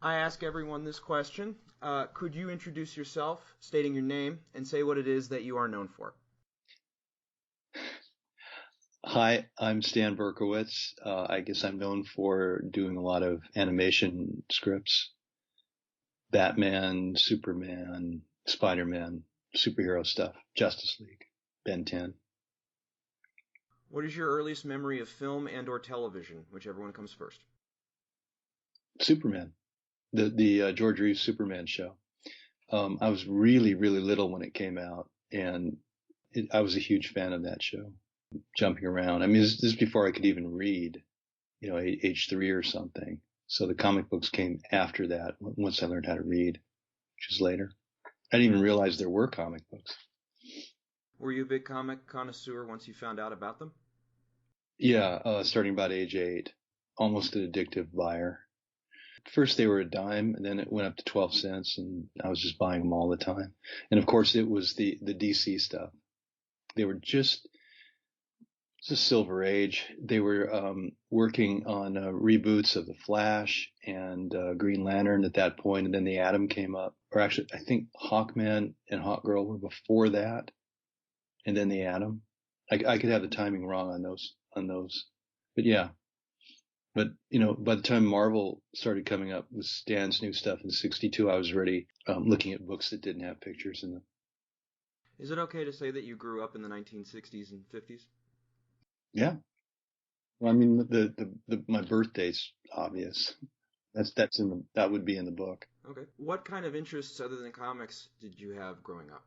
I ask everyone this question. Could you introduce yourself, stating your name, and say what it is that you are known for? Hi, I'm Stan Berkowitz. I guess I'm known for doing a lot of animation scripts. Batman, Superman, Spiderman, superhero stuff, Justice League, Ben 10. What is your earliest memory of film and or television, whichever one comes first? Superman, the George Reeves Superman show. I was really, really little when it came out, and I was a huge fan of that show. Jumping around. I mean, this is before I could even read, age 3 or something. So the comic books came after that, once I learned how to read, which is later. I didn't even realize there were comic books. Were you a big comic connoisseur once you found out about them? Yeah, starting about age 8, almost an addictive buyer. First they were a dime, and then it went up to 12 cents, and I was just buying them all the time. And of course it was the DC stuff. They were just... It's a silver age. They were working on reboots of The Flash and Green Lantern at that point, and then the Atom came up. Or actually, I think Hawkman and Hawkgirl were before that, and then the Atom. I could have the timing wrong on those, but yeah. But by the time Marvel started coming up with Stan's new stuff in '62, I was already looking at books that didn't have pictures in them. Is it okay to say that you grew up in the 1960s and 50s? Yeah. Well, I mean, my birth date's obvious. That would be in the book. Okay. What kind of interests other than comics did you have growing up?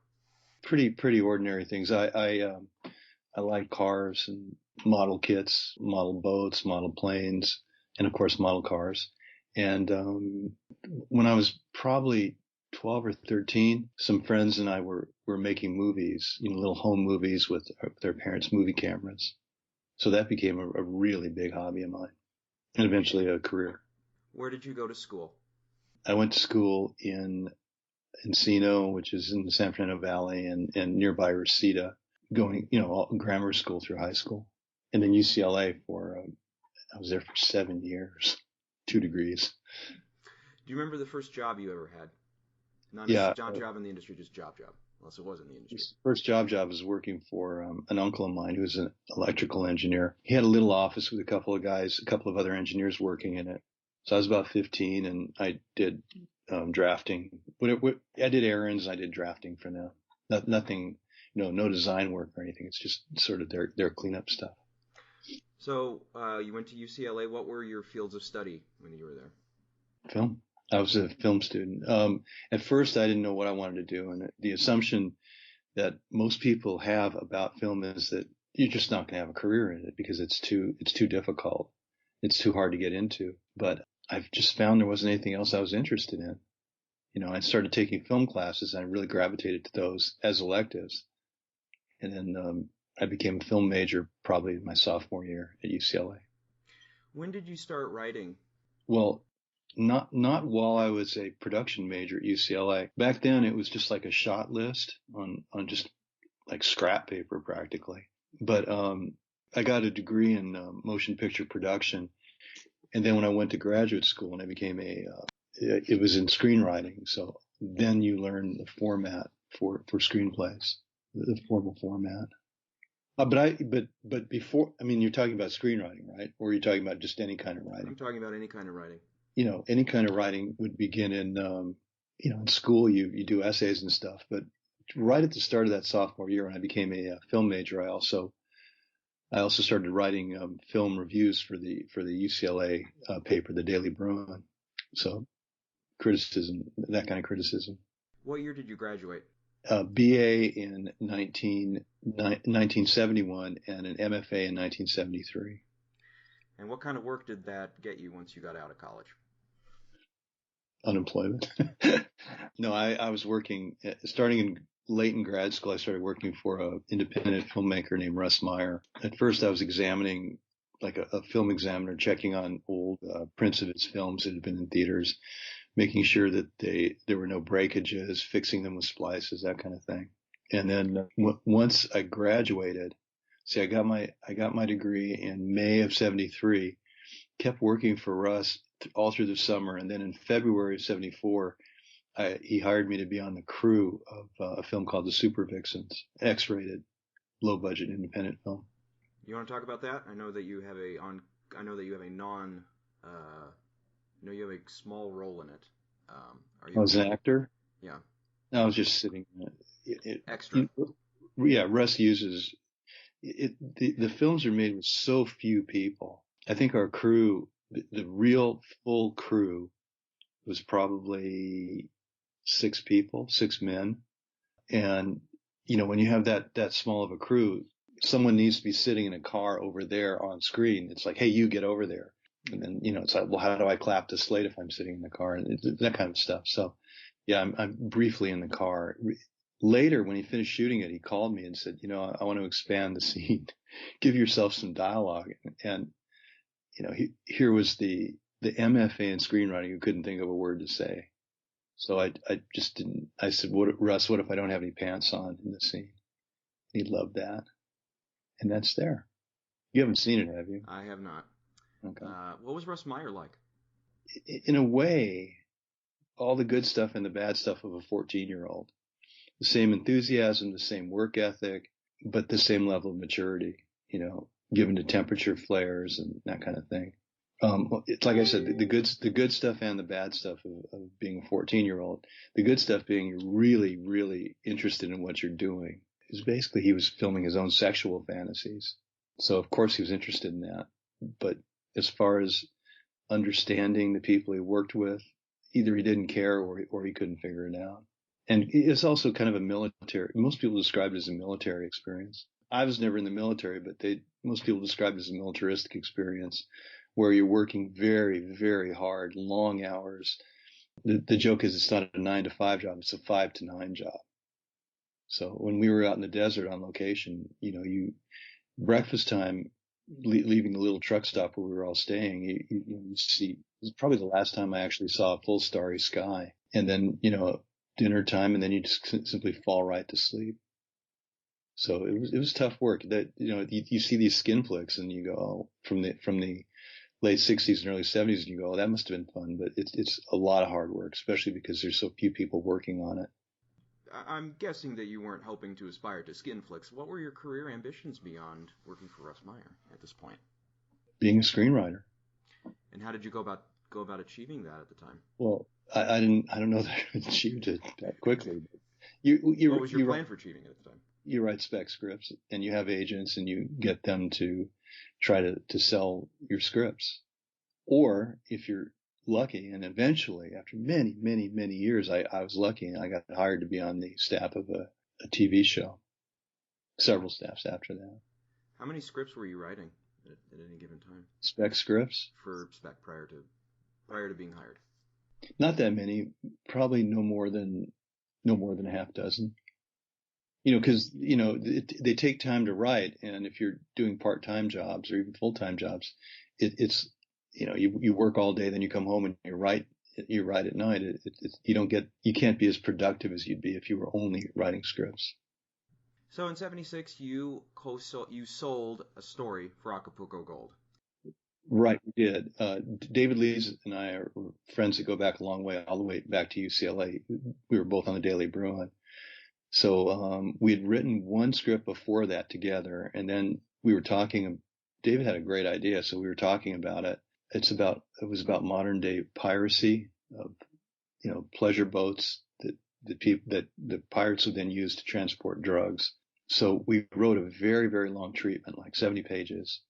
Pretty ordinary things. I like cars and model kits, model boats, model planes, and of course model cars. And when I was probably 12 or 13, some friends and I were making movies, little home movies with their parents' movie cameras. So that became a really big hobby of mine, and eventually a career. Where did you go to school? I went to school in Encino, which is in the San Fernando Valley, and nearby Reseda, going, grammar school through high school. And then UCLA I was there for 7 years, 2 degrees. Do you remember the first job you ever had? Not job in the industry, just job. Unless it was in the industry. First job was working for an uncle of mine who was an electrical engineer. He had a little office with a couple of other engineers working in it. So I was about 15, and I did drafting. I did errands, and I did drafting for them. Nothing, no design work or anything. It's just sort of their cleanup stuff. So you went to UCLA. What were your fields of study when you were there? Film. I was a film student. At first, I didn't know what I wanted to do, and the assumption that most people have about film is that you're just not going to have a career in it because it's too difficult. It's too hard to get into. But I've just found there wasn't anything else I was interested in. I started taking film classes, and I really gravitated to those as electives. And then I became a film major probably my sophomore year at UCLA. When did you start writing? Well, not while I was a production major at UCLA. Back then, it was just like a shot list on just like scrap paper practically. But I got a degree in motion picture production, and then when I went to graduate school and I became it was in screenwriting. So then you learn the format for screenplays, the formal format. But before, I mean, you're talking about screenwriting, right? Or are you talking about just any kind of writing? I'm talking about any kind of writing. Any kind of writing would begin in, in school, you do essays and stuff. But right at the start of that sophomore year, when I became a film major, I also started writing film reviews for the UCLA paper, the Daily Bruin. So criticism, that kind of criticism. What year did you graduate? BA in 1971 and an MFA in 1973. And what kind of work did that get you once you got out of college? Unemployment. No, I was working, starting late in grad school, I started working for an independent filmmaker named Russ Meyer. At first I was examining, like a film examiner, checking on old prints of his films that had been in theaters, making sure that there were no breakages, fixing them with splices, that kind of thing. And then once I graduated, I got my degree in May of '73, kept working for Russ all through the summer. And then in February of 74, he hired me to be on the crew of a film called The Supervixens, X-rated, low-budget independent film. You want to talk about that? I know that you have a small role in it. I was an actor? Yeah. No, I was just sitting extra. Yeah, Russ uses it. The films are made with so few people. I think our crew, the real full crew, was probably 6 people, 6 men. And, when you have that small of a crew, someone needs to be sitting in a car over there on screen. It's like, hey, you get over there. And then, it's like, well, how do I clap the slate if I'm sitting in the car? And that kind of stuff. So, yeah, I'm briefly in the car. Later, when he finished shooting it, he called me and said, I want to expand the scene. Give yourself some dialogue. And, here was the MFA in screenwriting who couldn't think of a word to say. So I just didn't. I said, Russ, what if I don't have any pants on in the scene? He loved that. And that's there. You haven't seen it, have you? I have not. Okay. What was Russ Meyer like? In a way, all the good stuff and the bad stuff of a 14-year-old. The same enthusiasm, the same work ethic, but the same level of maturity, given to temperature flares and that kind of thing. It's like I said, the good stuff and the bad stuff of being a 14-year-old. The good stuff being you're really, really interested in what you're doing. Is basically he was filming his own sexual fantasies. So of course he was interested in that. But as far as understanding the people he worked with, either he didn't care or he couldn't figure it out. And it's also kind of a military, most people describe it as a military experience. I was never in the military, but most people describe it as a militaristic experience where you're working very, very hard, long hours. The joke is it's not a 9 to 5 job, it's a 5 to 9 job. So when we were out in the desert on location, breakfast time, leaving the little truck stop where we were all staying, you see, it was probably the last time I actually saw a full starry sky. And then, dinner time, and then you just simply fall right to sleep. So it was tough work. That you see these skin flicks, and you go, oh, from the late 60s and early 70s, and you go, oh, that must have been fun. But it's a lot of hard work, especially because there's so few people working on it. I'm guessing that you weren't hoping to aspire to skin flicks. What were your career ambitions beyond working for Russ Meyer at this point? Being a screenwriter. And how did you go about achieving that at the time? Well, I don't know that I achieved it that quickly. What was your plan for achieving it at the time? You write spec scripts, and you have agents, and you get them to try to sell your scripts. Or if you're lucky, and eventually, after many, many, many years, I was lucky, and I got hired to be on the staff of a TV show. Several staffs after that. How many scripts were you writing at any given time? Spec scripts? For spec prior to being hired. Not that many, probably no more than a half dozen. Because they take time to write, and if you're doing part-time jobs or even full-time jobs, it's you work all day, then you come home and you write at night. You can't be as productive as you'd be if you were only writing scripts. So in '76, you sold a story for Acapulco Gold. Right, we did. David Lees and I are friends that go back a long way, all the way back to UCLA. We were both on the Daily Bruin. So we had written one script before that together, and then we were talking. David had a great idea, so we were talking about it. It was about modern day piracy of pleasure boats that the pirates would then use to transport drugs. So we wrote a very, very long treatment, like 70 pages.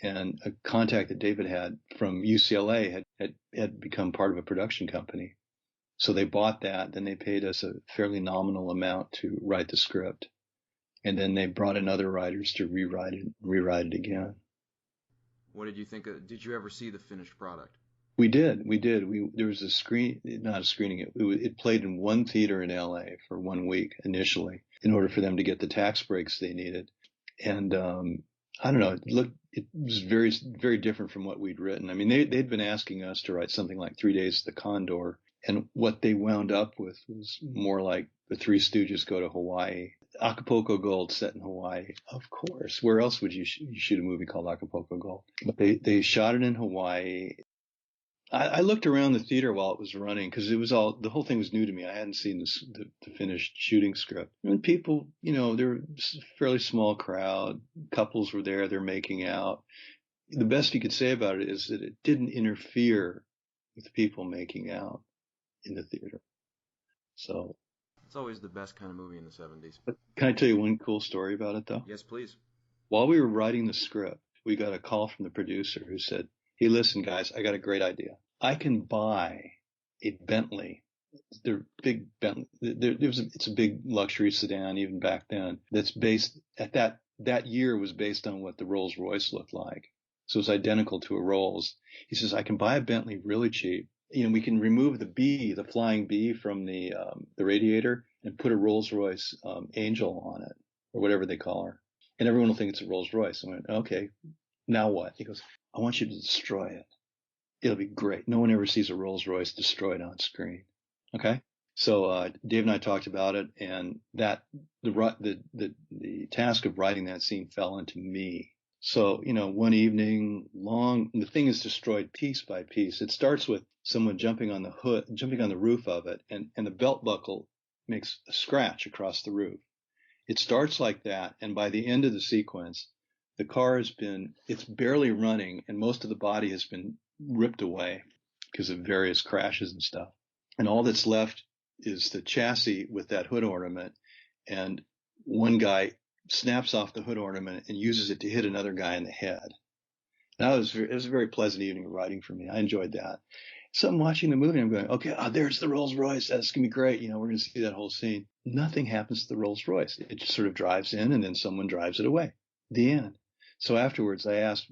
And a contact that David had from UCLA had become part of a production company. So they bought that, then they paid us a fairly nominal amount to write the script. And then they brought in other writers to rewrite it again. What did you think did you ever see the finished product? We did. There was not a screening. It played in one theater in LA for 1 week initially in order for them to get the tax breaks they needed. And, I don't know. It was very, very different from what we'd written. I mean, they'd been asking us to write something like 3 Days to the Condor, and what they wound up with was more like the Three Stooges go to Hawaii. Acapulco Gold set in Hawaii, of course. Where else would you shoot a movie called Acapulco Gold? But they shot it in Hawaii. I looked around the theater while it was running because the whole thing was new to me. I hadn't seen the finished shooting script. And people, there was a fairly small crowd. Couples were there. They're making out. The best you could say about it is that it didn't interfere with people making out in the theater. So It's always the best kind of movie in the 70s. But can I tell you one cool story about it, though? Yes, please. While we were writing the script, we got a call from the producer who said, "Hey, listen, guys, I got a great idea. I can buy a Bentley. They're big Bentley. It's a big luxury sedan even back then. That's based at that year was based on what the Rolls Royce looked like. So it's identical to a Rolls. He says, I can buy a Bentley really cheap. We can remove the flying bee from the radiator and put a Rolls Royce Angel on it, or whatever they call her. And everyone will think it's a Rolls Royce." I went, "Okay, now what?" He goes, "I want you to destroy it. It'll be great. No one ever sees a Rolls Royce destroyed on screen." Okay. So Dave and I talked about it, and that the task of writing that scene fell into me. So, one evening the thing is destroyed piece by piece. It starts with someone jumping on the roof of it, and the belt buckle makes a scratch across the roof. It starts like that, and by the end of the sequence, the car it's barely running, and most of the body has been ripped away because of various crashes and stuff. And all that's left is the chassis with that hood ornament, and one guy snaps off the hood ornament and uses it to hit another guy in the head. It was a very pleasant evening of writing for me. I enjoyed that. So I'm watching the movie and I'm going, okay, there's the Rolls Royce. That's going to be great. We're going to see that whole scene. Nothing happens to the Rolls Royce. It just sort of drives in and then someone drives it away. The end. So afterwards I asked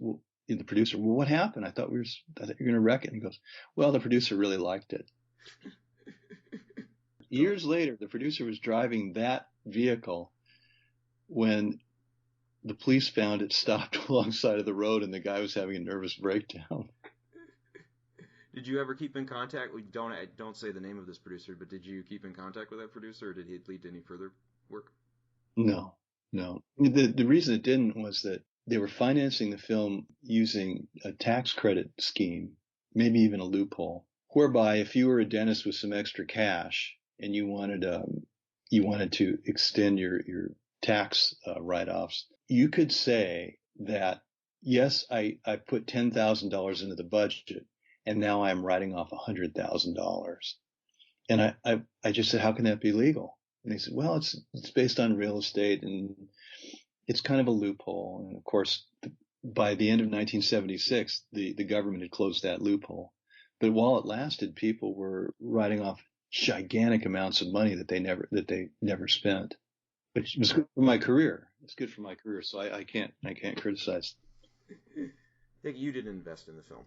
the producer, well, what happened? I thought you were going to wreck it. And he goes, well, the producer really liked it. Years later, the producer was driving that vehicle when the police found it stopped alongside of the road and the guy was having a nervous breakdown. Did you ever keep in contact? Don't say the name of this producer, but did you keep in contact with that producer, or did he lead to any further work? No. The reason it didn't was that they were financing the film using a tax credit scheme, maybe even a loophole, whereby if you were a dentist with some extra cash and you wanted to extend your tax write-offs, you could say that, yes, I put $10,000 into the budget, and now I'm writing off $100,000. And I just said, how can that be legal? And they said, well, it's based on real estate, and it's kind of a loophole. And of course, by the end of 1976, the government had closed that loophole. But while it lasted, people were writing off gigantic amounts of money that they never spent. Which was good for my career. It's good for my career, so I can't criticize. I think you didn't invest in the film.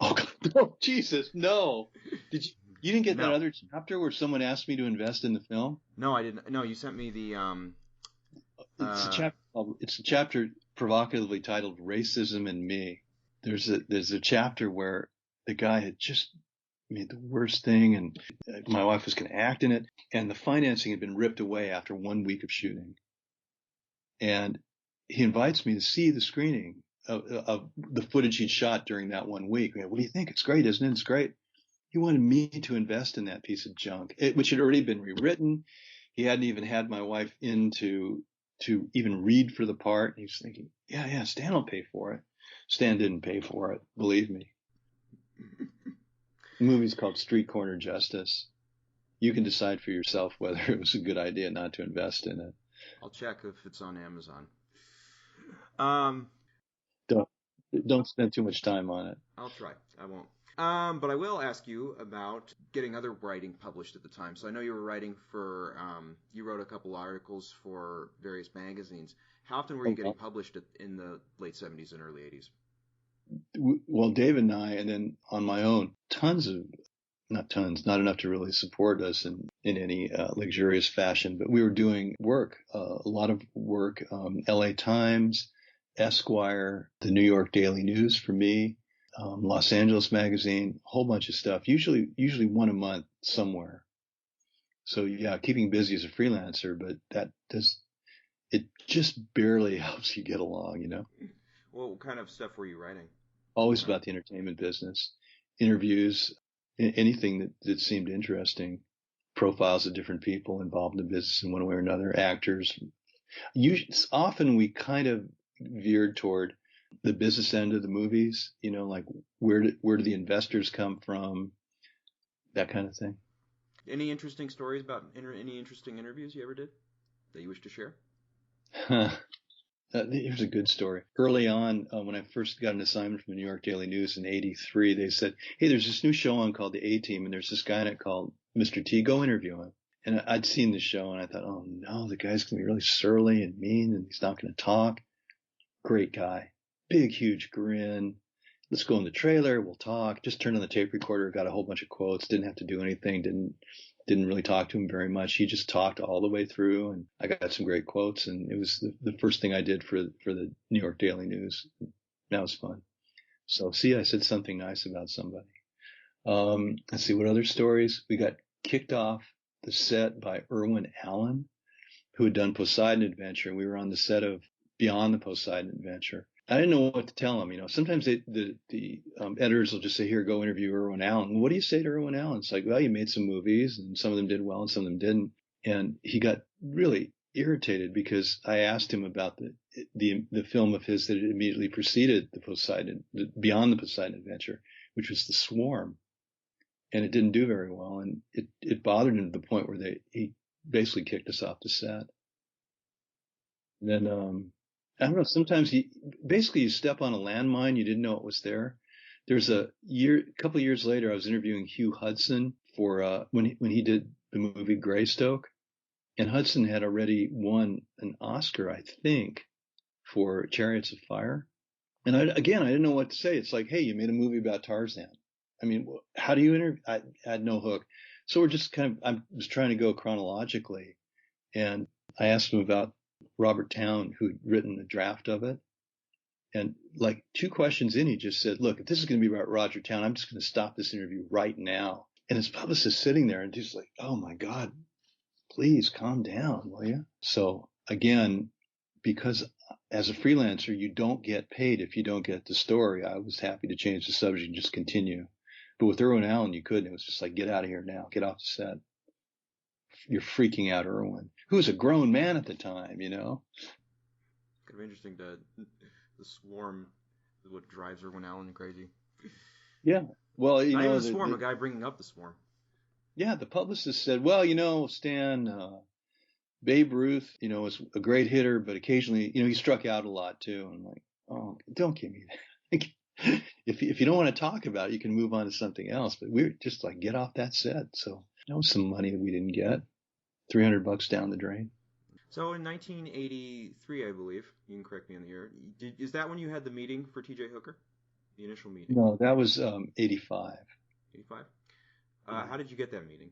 Oh, God, no, Jesus, no! Did you? You didn't get No. that other chapter where someone asked me to invest in the film? No, I didn't. No, you sent me the. It's a chapter provocatively titled "Racism and Me." There's a chapter where the guy had just made the worst thing, and my wife was going to act in it, and the financing had been ripped away after 1 week of shooting. And he invites me to see the screening of the footage he'd shot during that 1 week. What do you think? It's great, isn't it? It's great. He wanted me to invest in that piece of junk, which had already been rewritten. He hadn't even had my wife in to even read for the part. He was thinking, yeah, Stan will pay for it. Stan didn't pay for it, believe me. The movie's called Street Corner Justice. You can decide for yourself whether it was a good idea not to invest in it. I'll check if it's on Amazon. Don't spend too much time on it. I'll try. I won't. But I will ask you about getting other writing published at the time. So I know you were writing for, you wrote a couple articles for various magazines. How often were you getting published in the late 70s and early 80s? Well, Dave and I, and then on my own, not enough to really support us in any luxurious fashion, but we were doing work, a lot of work, LA Times, Esquire, the New York Daily News for me, Los Angeles Magazine, a whole bunch of stuff, usually one a month somewhere. So yeah, keeping busy as a freelancer, but it just barely helps you get along, Well, what kind of stuff were you writing? Always about the entertainment business. interviews, anything that seemed interesting, profiles of different people involved in the business in one way or another, actors. Often we kind of veered toward the business end of the movies, like where do the investors come from, that kind of thing. Any interesting stories about any interesting interviews you ever did that you wish to share? Here's a good story. Early on, when I first got an assignment from the New York Daily News in '83, they said, hey, there's this new show on called The A-Team, and there's this guy in it called Mr. T. Go interview him. And I'd seen the show, and I thought, oh, no, the guy's going to be really surly and mean, and he's not going to talk. Great guy. Big, huge grin. Let's go in the trailer. We'll talk. Just turned on the tape recorder, got a whole bunch of quotes, didn't have to do anything, didn't really talk to him very much. He just talked all the way through, and I got some great quotes, and it was the first thing I did for the New York Daily News. That was fun. So, see, I said something nice about somebody. Let's see, what other stories? We got kicked off the set by Irwin Allen, who had done Poseidon Adventure, and we were on the set of Beyond the Poseidon Adventure. I didn't know what to tell him. Sometimes the editors will just say, here, go interview Irwin Allen. What do you say to Irwin Allen? It's like, well, you made some movies, and some of them did well and some of them didn't. And he got really irritated because I asked him about the film of his that had immediately preceded Beyond the Poseidon Adventure, which was The Swarm. And it didn't do very well. And it bothered him to the point where he basically kicked us off the set. And then, I don't know, sometimes you step on a landmine, you didn't know it was there. There's a couple of years later, I was interviewing Hugh Hudson for, when he did the movie Greystoke, and Hudson had already won an Oscar, I think, for Chariots of Fire. And I didn't know what to say. It's like, hey, you made a movie about Tarzan. I mean, how do you interview? I had no hook. So we're just I was trying to go chronologically, and I asked him about Robert Towne, who'd written a draft of it. And like 2 questions in, he just said, look, if this is going to be about Roger Towne, I'm just going to stop this interview right now. And his publicist sitting there and he's like, oh my God, please calm down, will you? So again, because as a freelancer, you don't get paid if you don't get the story, I was happy to change the subject and just continue. But with Irwin Allen, you couldn't. It was just like, get out of here now, get off the set. You're freaking out Irwin, who was a grown man at the time, Kind of interesting the Swarm, what drives Irwin Allen crazy. Yeah. Well, Not even the Swarm, a guy bringing up the Swarm. Yeah, the publicist said, well, Stan, Babe Ruth, was a great hitter, but occasionally, he struck out a lot too. And I'm like, oh, don't give me that. If you don't want to talk about it, you can move on to something else. But we're just like, get off that set. So that was some money that we didn't get. $300 down the drain. So in 1983, I believe, you can correct me on the year, is that when you had the meeting for T.J. Hooker? The initial meeting? No, that was 85. 85? How did you get that meeting?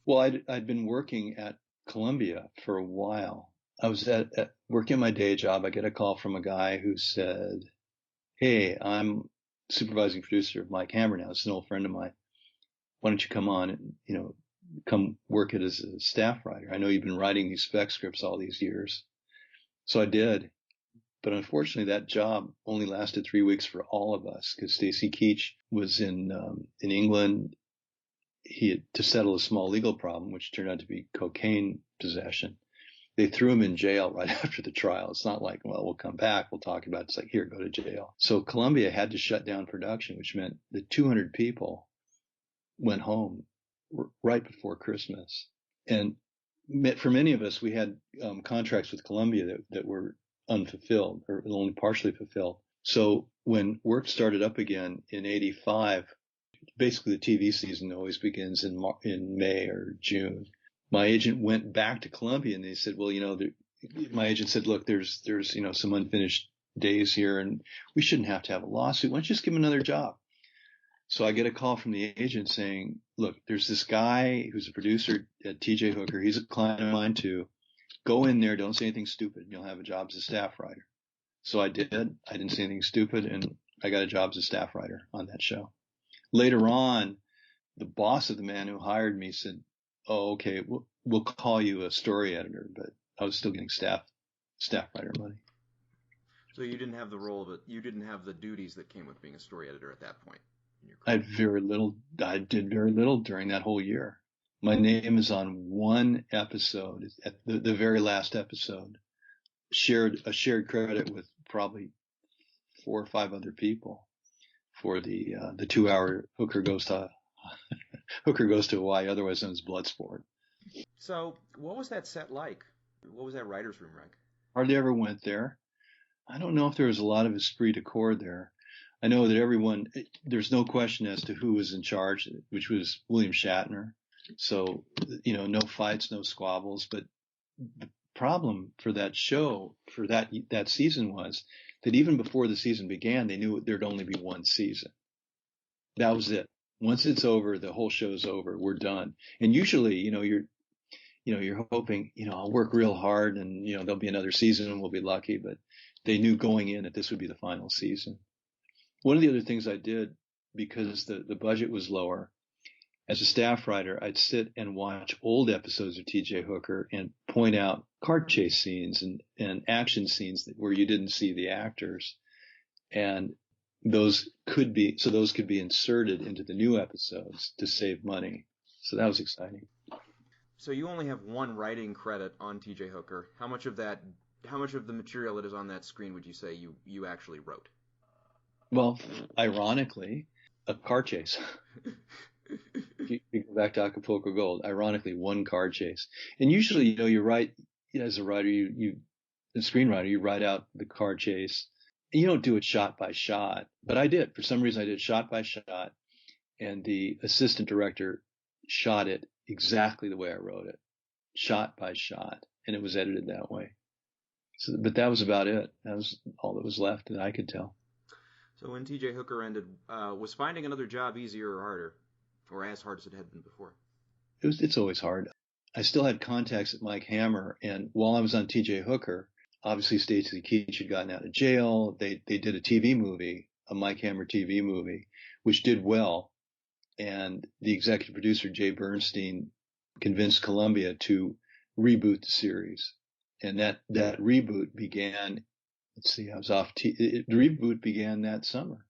Well, I'd been working at Columbia for a while. I was at working my day job. I get a call from a guy who said, hey, I'm supervising producer of Mike Hammer now. It's an old friend of mine. Why don't you come on and, come work it as a staff writer? I know you've been writing these spec scripts all these years. So I did. But unfortunately, that job only lasted 3 weeks for all of us because Stacy Keach was in England. He had to settle a small legal problem, which turned out to be cocaine possession. They threw him in jail right after the trial. It's not like, well, we'll come back, we'll talk about it. It's like, here, go to jail. So Columbia had to shut down production, which meant that 200 people went home right before Christmas. And for many of us, we had contracts with Columbia that were unfulfilled or only partially fulfilled. So when work started up again in 85, basically the TV season always begins in May or June. My agent went back to Columbia and they said, well, my agent said, look, there's some unfinished days here and we shouldn't have to have a lawsuit. Why don't you just give him another job? So I get a call from the agent saying, look, there's this guy who's a producer at TJ Hooker. He's a client of mine too. Go in there. Don't say anything stupid. And you'll have a job as a staff writer. So I did. I didn't say anything stupid and I got a job as a staff writer on that show. Later on, the boss of the man who hired me said, oh, okay, we'll call you a story editor, but I was still getting staff writer money. So you didn't have the role of it. You didn't have the duties that came with being a story editor at that point. I had very little. I did very little during that whole year. My name is on one episode, at the very last episode, a shared credit with probably 4 or 5 other people for the 2-hour Hooker Goes to Hawaii, otherwise known as Bloodsport. So, what was that set like? What was that writer's room like? Hardly ever went there. I don't know if there was a lot of esprit de corps there. I know that there's no question as to who was in charge, which was William Shatner. So, no fights, no squabbles. But the problem for that show, for that season, was that even before the season began, they knew there'd only be one season. That was it. Once it's over, the whole show's over. We're done. And usually, you're hoping, I'll work real hard and, there'll be another season and we'll be lucky. But they knew going in that this would be the final season. One of the other things I did, because the budget was lower, as a staff writer, I'd sit and watch old episodes of T.J. Hooker and point out car chase scenes and action scenes where you didn't see the actors. And those could be inserted into the new episodes to save money. So that was exciting. So you only have one writing credit on T.J. Hooker. How much of the material that is on that screen would you say you actually wrote? Well, ironically, a car chase. If you go back to Acapulco Gold, ironically, one car chase. And usually, you write, as a writer, a screenwriter, you write out the car chase. And you don't do it shot by shot, but I did. For some reason, I did shot by shot, and the assistant director shot it exactly the way I wrote it, shot by shot, and it was edited that way. So, but that was about it. That was all that was left that I could tell. So when T.J. Hooker ended, was finding another job easier or harder, or as hard as it had been before? It's always hard. I still had contacts at Mike Hammer, and while I was on T.J. Hooker, obviously Stacy Keach had gotten out of jail. They did a TV movie, a Mike Hammer TV movie, which did well, and the executive producer Jay Bernstein convinced Columbia to reboot the series, and that reboot began. Let's see, the reboot began that summer.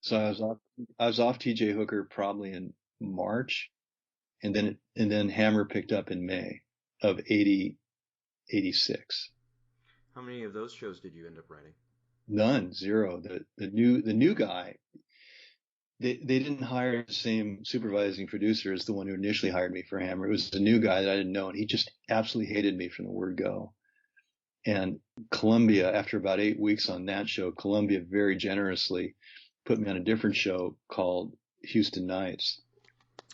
So I was off T.J. Hooker probably in March, and then Hammer picked up in May of 86. How many of those shows did you end up writing? None, zero. The new guy, they didn't hire the same supervising producer as the one who initially hired me for Hammer. It was the new guy that I didn't know, and he just absolutely hated me from the word go. And Columbia, after about 8 weeks on that show, Columbia very generously put me on a different show called Houston Nights,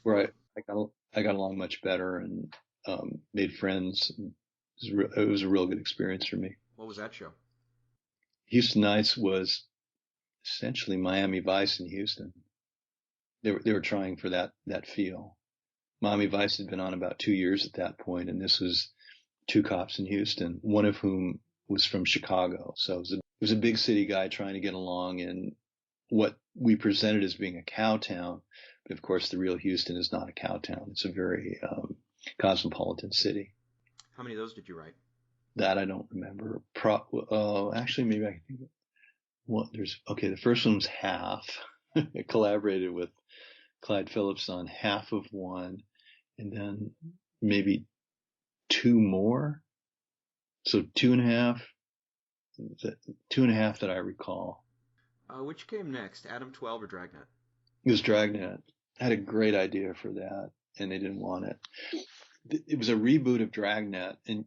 where I got along much better and made friends. It was a real good experience for me. What was that show? Houston Nights was essentially Miami Vice in Houston. They were trying for that feel. Miami Vice had been on about 2 years at that point, and this was 2 cops in Houston, one of whom was from Chicago. So it was a big city guy trying to get along in what we presented as being a cow town. But of course, the real Houston is not a cow town. It's a very cosmopolitan city. How many of those did you write? That I don't remember. Actually, maybe I can think of the first one was half. I collaborated with Clyde Phillips on half of one, and then maybe 2 more. So 2.5 that I recall. Which came next, Adam-12 or Dragnet? It was Dragnet. I had a great idea for that, and they didn't want it. It was a reboot of Dragnet, and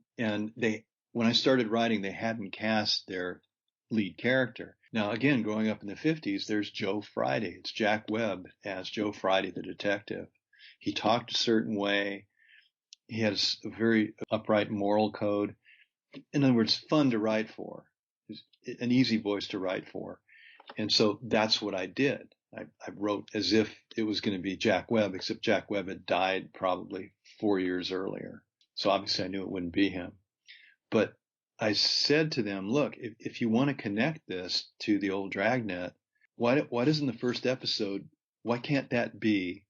when I started writing, they hadn't cast their lead character. Now, again, growing up in the 50s, there's Joe Friday. It's Jack Webb as Joe Friday, the detective. He talked a certain way. He had a very upright moral code. In other words, fun to write for. An easy voice to write for. And so that's what I did. I wrote as if it was going to be Jack Webb, except Jack Webb had died probably 4 years earlier. So obviously I knew it wouldn't be him. But I said to them, look, if you want to connect this to the old Dragnet, why doesn't the first episode, why can't that be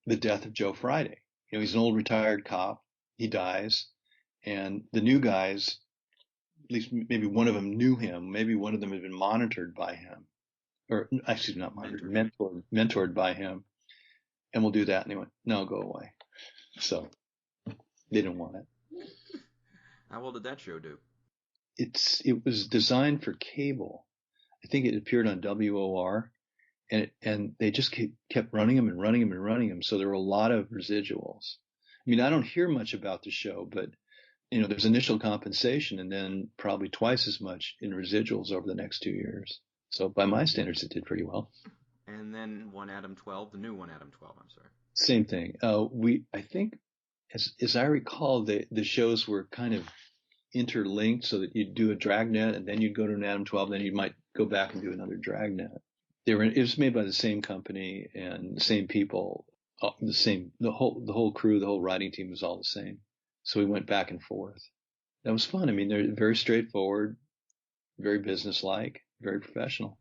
the death of Joe Friday? He's an old retired cop. He dies. And the new guys, at least maybe one of them knew him. Maybe one of them had been monitored by him. or excuse me, not monitored, mentored by him. And we'll do that. And he went, no, go away. So they didn't want it. How well did that show do? It was designed for cable. I think it appeared on WOR, and they just kept running them and running them and running them. So there were a lot of residuals. I mean, I don't hear much about the show, but there's initial compensation and then probably twice as much in residuals over the next 2 years. So by my standards, it did pretty well. And then Adam-12, the new Adam-12, I'm sorry. Same thing. I think, as I recall, the shows were kind of interlinked, so that you'd do a Dragnet and then you'd go to an Adam-12, then you might go back and do another Dragnet. It was made by the same company and the same people, the whole crew, the whole writing team was all the same. So we went back and forth. That was fun. I mean, they're very straightforward, very businesslike, very professional.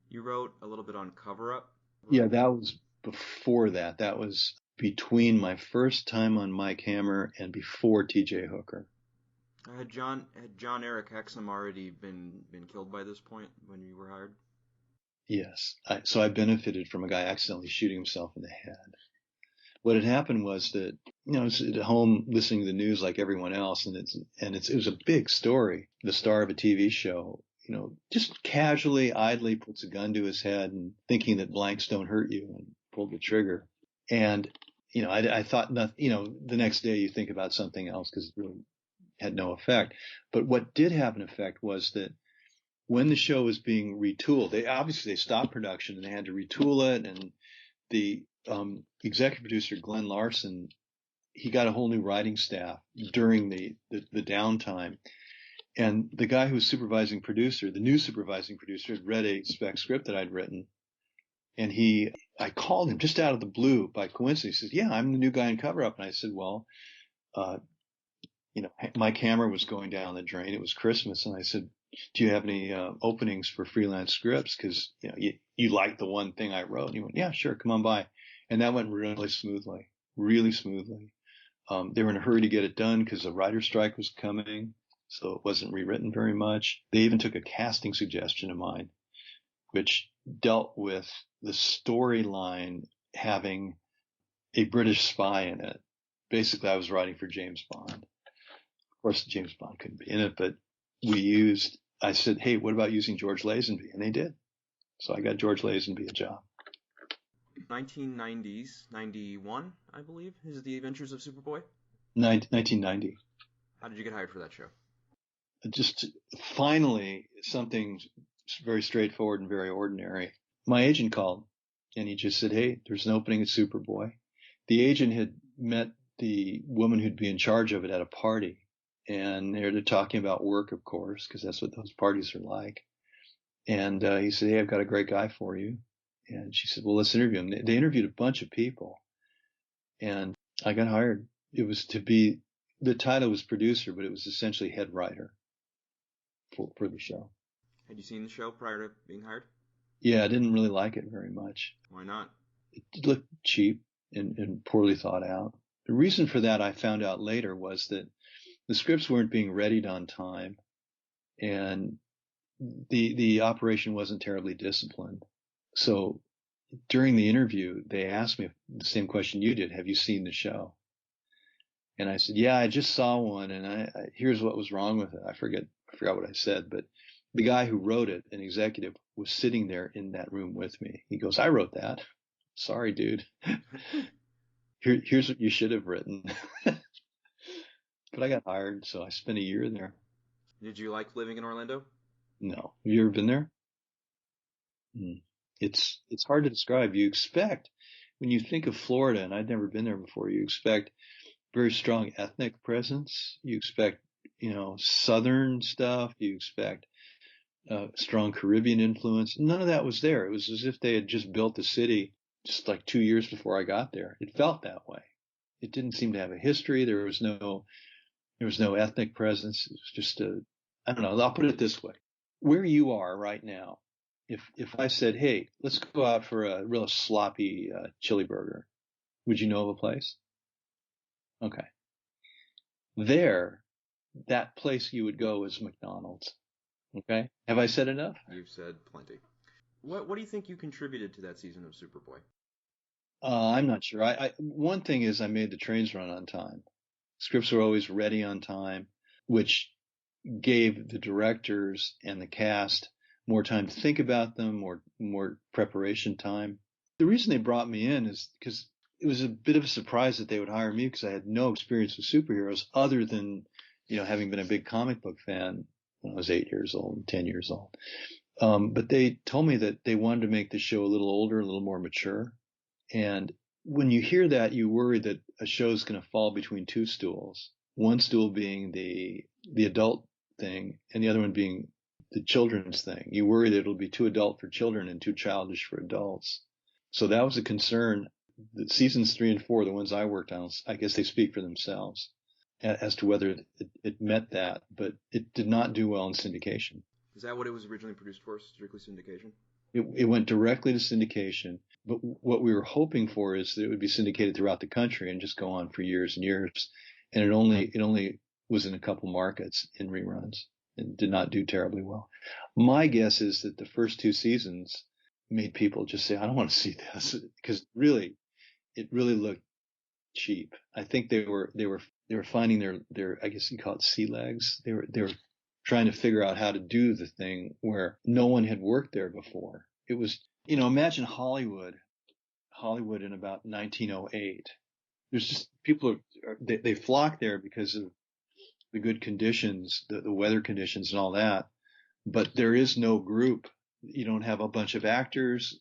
You wrote a little bit on Cover Up? Yeah, that was before that. That was between my first time on Mike Hammer and before T.J. Hooker. Had John Eric Hexum already been killed by this point when you were hired? Yes. So I benefited from a guy accidentally shooting himself in the head. What had happened was that, I was at home listening to the news like everyone else, and it was a big story. The star of a TV show, just casually, idly puts a gun to his head and thinking that blanks don't hurt you and pulled the trigger. And, I thought nothing, the next day you think about something else because it really had no effect. But what did have an effect was that when the show was being retooled, they stopped production and they had to retool it. And the executive producer, Glenn Larson, he got a whole new writing staff during the downtime. And the guy who was supervising producer, the new supervising producer, had read a spec script that I'd written. And I called him just out of the blue by coincidence. He says, yeah, I'm the new guy in Cover Up. And I said, well, my camera was going down the drain. It was Christmas. And I said, do you have any openings for freelance scripts? Because, you like the one thing I wrote. And he went, yeah, sure, come on by. And that went really smoothly. They were in a hurry to get it done because the writer's strike was coming. So it wasn't rewritten very much. They even took a casting suggestion of mine, which dealt with the storyline having a British spy in it. Basically, I was writing for James Bond. Of course, James Bond couldn't be in it, but I said, hey, what about using George Lazenby? And they did. So I got George Lazenby a job. 1990s, 91, I believe, is The Adventures of Superboy? 1990. How did you get hired for that show? Just finally something very straightforward and very ordinary. My agent called and he just said, hey, there's an opening at Superboy. The agent had met the woman who'd be in charge of it at a party, and they're talking about work, of course, because that's what those parties are like. And he said, hey, I've got a great guy for you. And she said, well, let's interview him. They interviewed a bunch of people, and I got hired. It was the title was producer, but it was essentially head writer for the show. Had you seen the show prior to being hired? Yeah, I didn't really like it very much. Why not? It looked cheap and poorly thought out. The reason for that, I found out later, was that the scripts weren't being readied on time, and the operation wasn't terribly disciplined. So during the interview, they asked me the same question you did: have you seen the show? And I said, yeah, I just saw one, and here's what was wrong with it. I forgot what I said, but the guy who wrote it, an executive, was sitting there in that room with me. He goes, I wrote that. Sorry, dude. Here's what you should have written. But I got hired, so I spent a year there. Did you like living in Orlando? No. Have you ever been there? It's hard to describe. You expect, when you think of Florida, and I'd never been there before, you expect very strong ethnic presence. You expect, Southern stuff. You expect strong Caribbean influence. None of that was there. It was as if they had just built the city just like 2 years before I got there. It felt that way. It didn't seem to have a history. There was no ethnic presence. It was just I don't know. I'll put it this way. Where you are right now, if I said, hey, let's go out for a real sloppy chili burger, would you know of a place? Okay. That place you would go is McDonald's. Okay. Have I said enough? You've said plenty. What do you think you contributed to that season of Superboy? I'm not sure. One thing is I made the trains run on time. Scripts were always ready on time, which gave the directors and the cast more time to think about them, more preparation time. The reason they brought me in is because it was a bit of a surprise that they would hire me because I had no experience with superheroes other than, having been a big comic book fan when I was 8 years old and 10 years old. But they told me that they wanted to make the show a little older, a little more mature. And when you hear that, you worry that a show is going to fall between two stools. One stool being the adult thing and the other one being the children's thing. You worry that it'll be too adult for children and too childish for adults. So that was a concern. The seasons 3 and 4, the ones I worked on, I guess they speak for themselves as to whether it met that, but it did not do well in syndication. Is that what it was originally produced for, strictly syndication? It went directly to syndication, but what we were hoping for is that it would be syndicated throughout the country and just go on for years and years. And it only was in a couple markets in reruns and did not do terribly well. My guess is that the first 2 seasons made people just say, I don't want to see this, because it really looked cheap. I think they were finding their I guess you call it sea legs. They were trying to figure out how to do the thing where no one had worked there before. It was, imagine Hollywood in about 1908. There's just people they flock there because of the good conditions, the weather conditions and all that. But there is no group. You don't have a bunch of actors.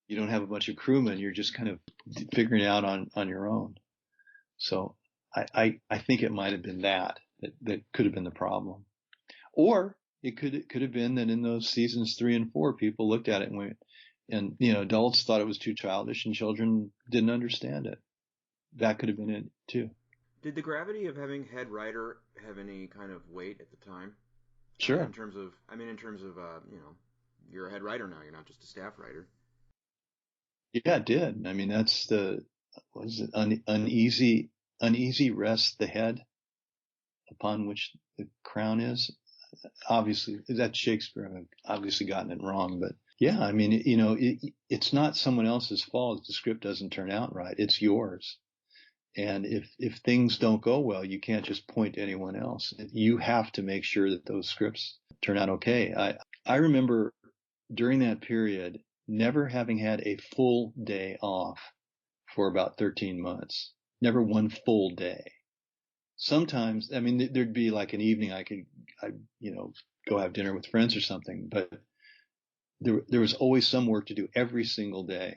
You don't have a bunch of crewmen. You're just kind of figuring it out on your own. So I think it might have been that could have been the problem. Or it could have been that in those seasons 3 and 4, people looked at it and went, and adults thought it was too childish and children didn't understand it. That could have been it too. Did the gravity of having head writer have any kind of weight at the time? Sure. In terms of, you're a head writer now. You're not just a staff writer. Yeah, it did. I mean, that's uneasy rests the head upon which the crown is. Obviously, that's Shakespeare. I've obviously gotten it wrong, but yeah, I mean, it's not someone else's fault if the script doesn't turn out right. It's yours. And if things don't go well, you can't just point to anyone else. You have to make sure that those scripts turn out okay. I remember during that period never having had a full day off for about 13 months. Never one full day. Sometimes, I mean, there'd be like an evening I go have dinner with friends or something, but there was always some work to do every single day,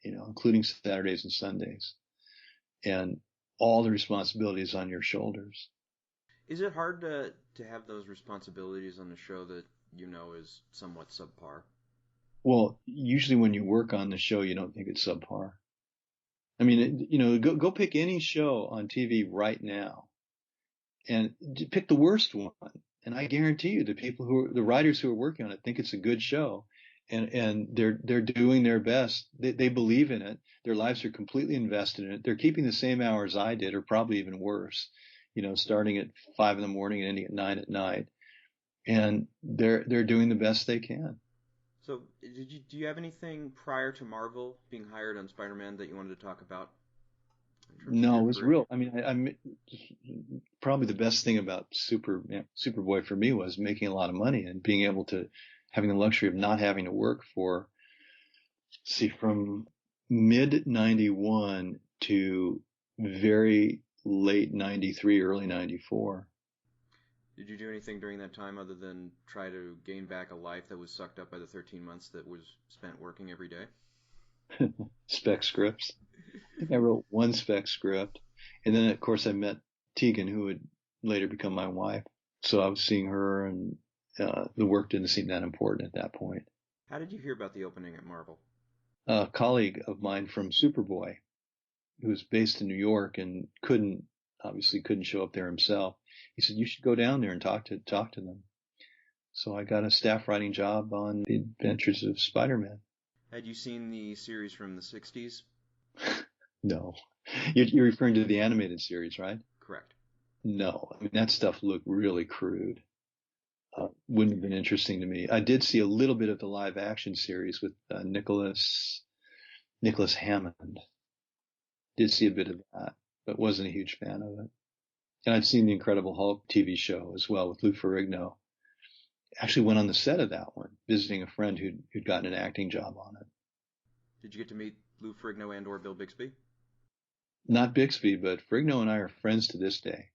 including Saturdays and Sundays, and all the responsibilities on your shoulders. Is it hard to have those responsibilities on a show that is somewhat subpar? Well, usually when you work on the show, you don't think it's subpar. I mean, go pick any show on TV right now and pick the worst one. And I guarantee you the writers who are working on it think it's a good show, and they're doing their best. They believe in it. Their lives are completely invested in it. They're keeping the same hours I did, or probably even worse, starting at 5 a.m. and ending at 9 p.m. And they're doing the best they can. So, do you have anything prior to Marvel being hired on Spider-Man that you wanted to talk about? No, it was real. I mean, probably the best thing about Superboy for me was making a lot of money and being able to having the luxury of not having to work from mid 91 to very late 93, early 94. Did you do anything during that time other than try to gain back a life that was sucked up by the 13 months that was spent working every day? Spec scripts. I think I wrote one spec script. And then, of course, I met Teagen, who would later become my wife. So I was seeing her, and the work didn't seem that important at that point. How did you hear about the opening at Marvel? A colleague of mine from Superboy, who was based in New York and couldn't show up there himself. He said, you should go down there and talk to them. So I got a staff writing job on the Adventures of Spider-Man. Had you seen the series from the 60s? No. You're referring to the animated series, right? Correct. No. I mean, that stuff looked really crude. wouldn't have been interesting to me. I did see a little bit of the live action series with Nicholas Hammond. Did see a bit of that, but wasn't a huge fan of it. And I'd seen the Incredible Hulk TV show as well with Lou Ferrigno. Actually went on the set of that one, visiting a friend who'd gotten an acting job on it. Did you get to meet Lou Ferrigno and/or Bill Bixby? Not Bixby, but Ferrigno and I are friends to this day.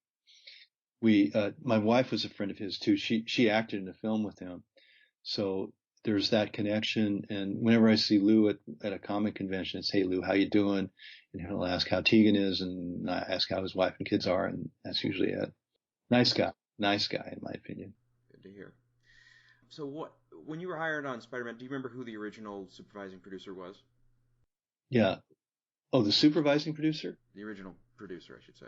My wife was a friend of his too. She acted in a film with him. So there's that connection. And whenever I see Lou at a comic convention, it's, "Hey Lou, how you doing?" And he'll ask how Teagen is, and I ask how his wife and kids are, and that's usually it. Nice guy in my opinion. Good to hear. So when you were hired on Spider-Man, do you remember who the original supervising producer was? Yeah. Oh, the supervising producer? The original producer, I should say.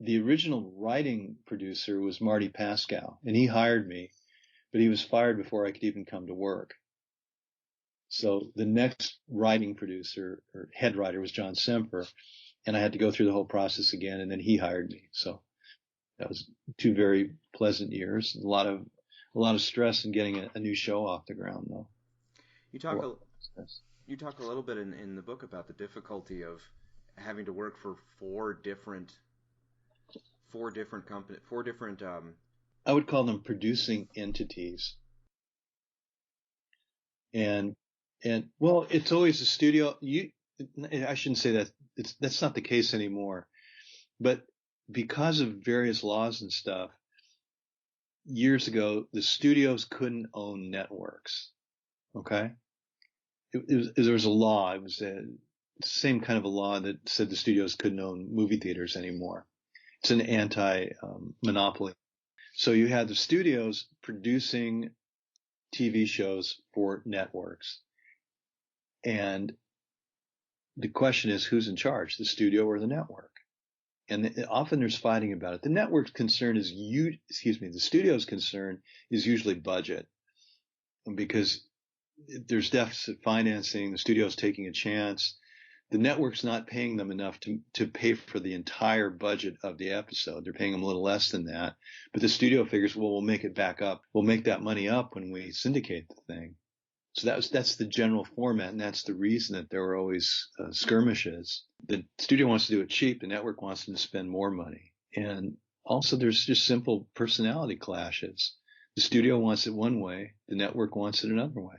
The original writing producer was Marty Pascal, and he hired me, but he was fired before I could even come to work. So the next writing producer or head writer was John Semper, and I had to go through the whole process again, and then he hired me. So that was 2 very pleasant years. A lot of stress in getting a new show off the ground, though. You talk a little bit in the book about the difficulty of having to work for 4 different companies, 4 different. I would call them producing entities. And well, it's always a studio. I shouldn't say that. That's not the case anymore. But because of various laws and stuff, years ago, the studios couldn't own networks. Okay? There was a law. It was the same kind of a law that said the studios couldn't own movie theaters anymore. It's an anti-monopoly. So you had the studios producing TV shows for networks. And the question is, who's in charge, the studio or the network? And often there's fighting about it. The network's concern is the studio's concern is usually budget, because there's deficit financing, the studio's taking a chance. The network's not paying them enough to pay for the entire budget of the episode. They're paying them a little less than that. But the studio figures, well, we'll make it back up. We'll make that money up when we syndicate the thing. So that's the general format, and that's the reason that there were always skirmishes. The studio wants to do it cheap. The network wants them to spend more money. And also there's just simple personality clashes. The studio wants it one way. The network wants it another way.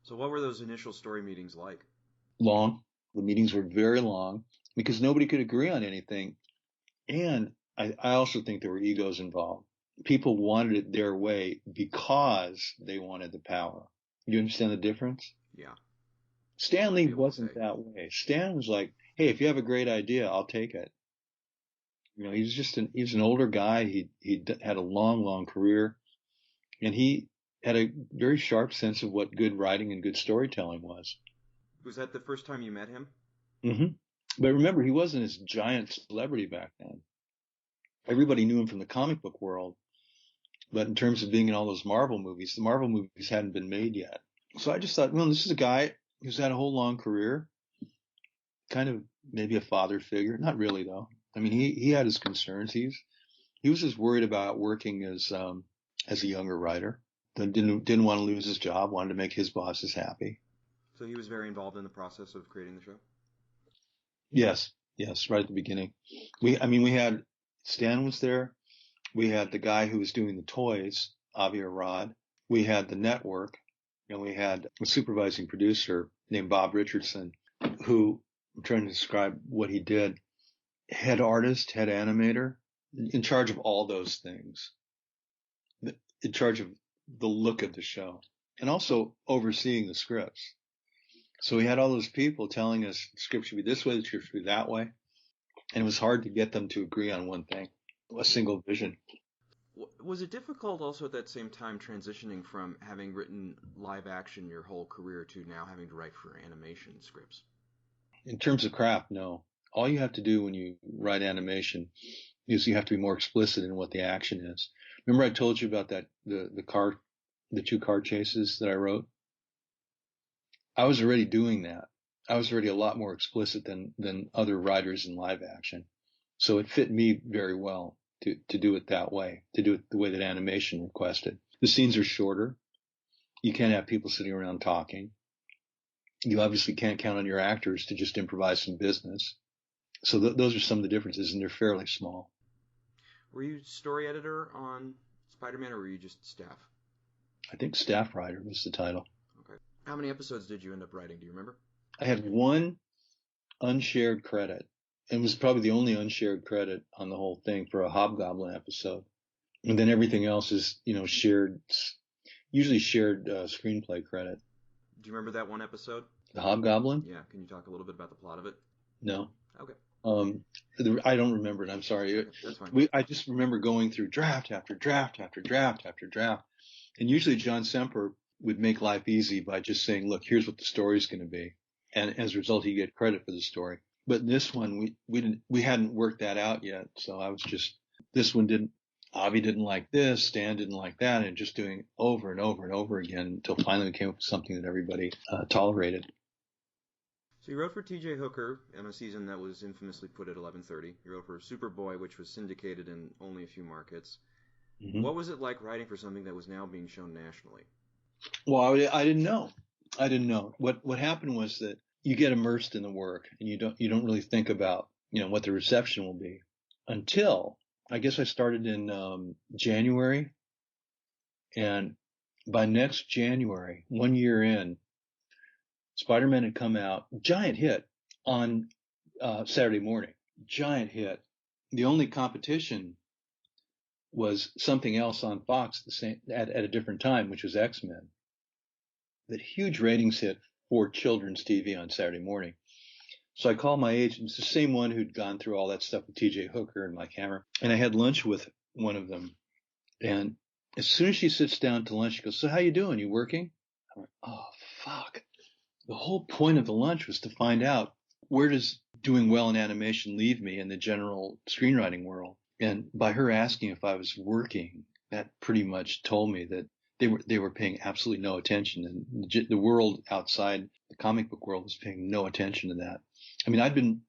So what were those initial story meetings like? Long. The meetings were very long because nobody could agree on anything. And I also think there were egos involved. People wanted it their way because they wanted the power. You understand the difference? Yeah. Stan Lee wasn't that way. Stan was like, "Hey, if you have a great idea, I'll take it." You know, he was an older guy. He had a long career, and he had a very sharp sense of what good writing and good storytelling was. Was that the first time you met him? Mm-hmm. But remember, he wasn't this giant celebrity back then. Everybody knew him from the comic book world. But in terms of being in all those Marvel movies, the Marvel movies hadn't been made yet. So I just thought, well, this is a guy who's had a whole long career, kind of maybe a father figure. Not really, though. I mean, he had his concerns. He was just worried about working as a younger writer. Didn't want to lose his job, wanted to make his bosses happy. So he was very involved in the process of creating the show? Yes, right at the beginning. We had Stan was there. We had the guy who was doing the toys, Avi Arad. We had the network, and we had a supervising producer named Bob Richardson, who, I'm trying to describe what he did, head artist, head animator, in charge of all those things, in charge of the look of the show, and also overseeing the scripts. So we had all those people telling us the script should be this way, the script should be that way, and it was hard to get them to agree on one thing. A single vision. Was it difficult also at that same time transitioning from having written live action your whole career to now having to write for animation scripts? In terms of craft, no. All you have to do when you write animation is you have to be more explicit in what the action is. Remember I told you about that the 2 car chases that I wrote? I was already doing that. I was already a lot more explicit than other writers in live action. So it fit me very well. to do it that way, to do it the way that animation requested. The scenes are shorter. You can't have people sitting around talking. You obviously can't count on your actors to just improvise some business. So those are some of the differences, and they're fairly small. Were you story editor on Spider-Man, or were you just staff? I think staff writer was the title. Okay. How many episodes did you end up writing? Do you remember? I had one unshared credit. It was probably the only unshared credit on the whole thing for a Hobgoblin episode. And then everything else is, shared, usually shared screenplay credit. Do you remember that one episode? The Hobgoblin? Yeah. Can you talk a little bit about the plot of it? No. Okay. I don't remember it. I'm sorry. That's fine. I just remember going through draft after draft after draft after draft. And usually John Semper would make life easy by just saying, look, here's what the story's going to be. And as a result, he'd get credit for the story. But this one, we hadn't worked that out yet. So I was just, this one Avi didn't like this, Stan didn't like that, and just doing over and over and over again until finally we came up with something that everybody tolerated. So you wrote for T.J. Hooker in a season that was infamously put at 11:30. You wrote for Superboy, which was syndicated in only a few markets. Mm-hmm. What was it like writing for something that was now being shown nationally? Well, I didn't know. What happened was that you get immersed in the work, and you don't really think about what the reception will be until I guess I started in January, and by next January, 1 year in, Spider-Man had come out, giant hit on Saturday morning, giant hit. The only competition was something else on Fox at a different time, which was X-Men. That huge ratings hit for children's TV on Saturday morning. So I called my agent. It's the same one who'd gone through all that stuff with T.J. Hooker and Mike Hammer. And I had lunch with one of them. And as soon as she sits down to lunch, she goes, so how you doing? You working? I went, oh, fuck. The whole point of the lunch was to find out where does doing well in animation leave me in the general screenwriting world. And by her asking if I was working, that pretty much told me that they were paying absolutely no attention. And the world outside the comic book world was paying no attention to that. I mean,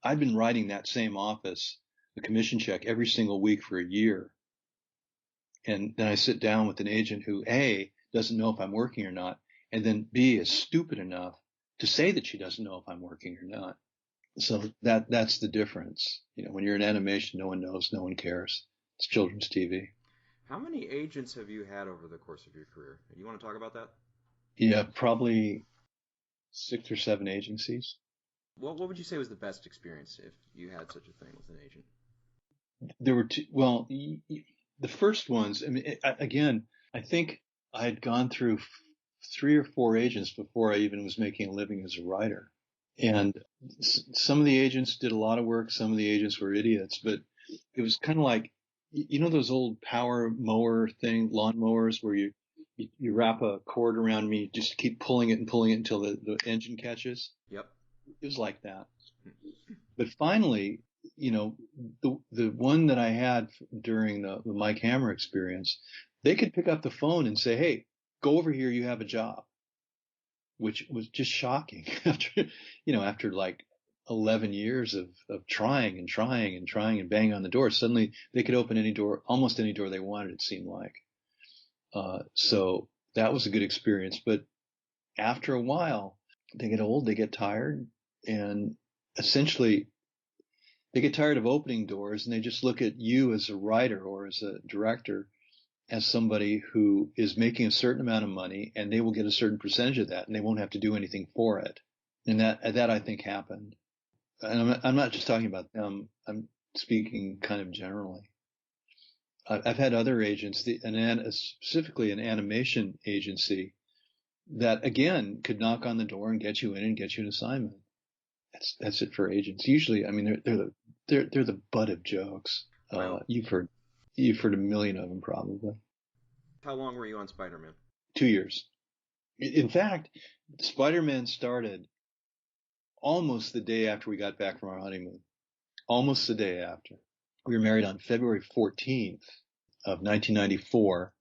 I'd been writing that same office, the commission check, every single week for a year. And then I sit down with an agent who, A, doesn't know if I'm working or not, and then B, is stupid enough to say that she doesn't know if I'm working or not. So that's the difference. When you're in animation, no one knows, no one cares. It's children's TV. How many agents have you had over the course of your career? You want to talk about that? Yeah, probably 6 or 7 agencies. What would you say was the best experience if you had such a thing with an agent? There were two. Well, the first ones, I mean, again, I think I had gone through 3 or 4 agents before I even was making a living as a writer. And some of the agents did a lot of work. Some of the agents were idiots, but it was kind of like, those old power mower lawn mowers where you wrap a cord around me, just keep pulling it until the engine catches. Yep. It was like that. But finally, the one that I had during the Mike Hammer experience, they could pick up the phone and say, hey, go over here, you have a job, which was just shocking after like 11 years of trying and banging on the door. Suddenly they could open almost any door they wanted, it seemed like. So that was a good experience. But after a while, they get old, they get tired, and essentially they get tired of opening doors, and they just look at you as a writer or as a director as somebody who is making a certain amount of money, and they will get a certain percentage of that, and they won't have to do anything for it. And that I think happened. And I'm not just talking about them. I'm speaking kind of generally. I've had other agents, specifically an animation agency, that again could knock on the door and get you in and get you an assignment. That's it for agents. Usually, I mean, they're the butt of jokes. Wow. You've heard a million of them probably. How long were you on Spider-Man? 2 years. In fact, Spider-Man started almost the day after we got back from our honeymoon. Almost the day after. We were married on February 14th of 1994,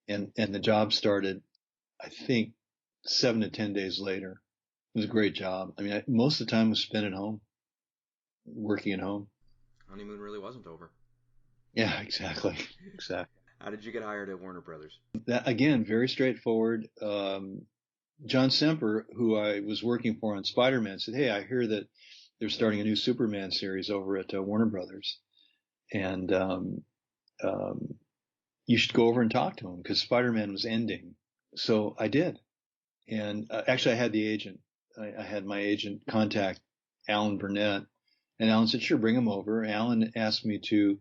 and the job started, I think, 7 to 10 days later. It was a great job. I mean, most of the time was spent at home, working at home. Honeymoon really wasn't over. Yeah, exactly. Exactly. How did you get hired at Warner Brothers? That, again, very straightforward. John Semper, who I was working for on Spider-Man, said, "Hey, I hear that they're starting a new Superman series over at Warner Brothers, and you should go over and talk to him because Spider-Man was ending." So I did, and actually, I had the agent. I had my agent contact Alan Burnett, and Alan said, "Sure, bring him over." Alan asked me to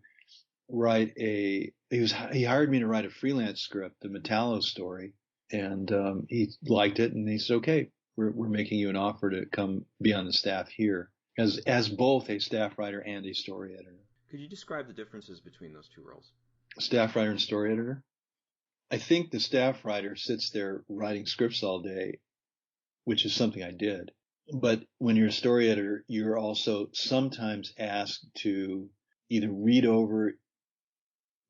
write he hired me to write a freelance script, the Metallo story, and he liked it, and he said, "Okay, we're making you an offer to come be on the staff here as both a staff writer and a story editor." Could you describe the differences between those two roles? Staff writer and story editor. I think the staff writer sits there writing scripts all day, which is something I did. But when you're a story editor, you're also sometimes asked to either read over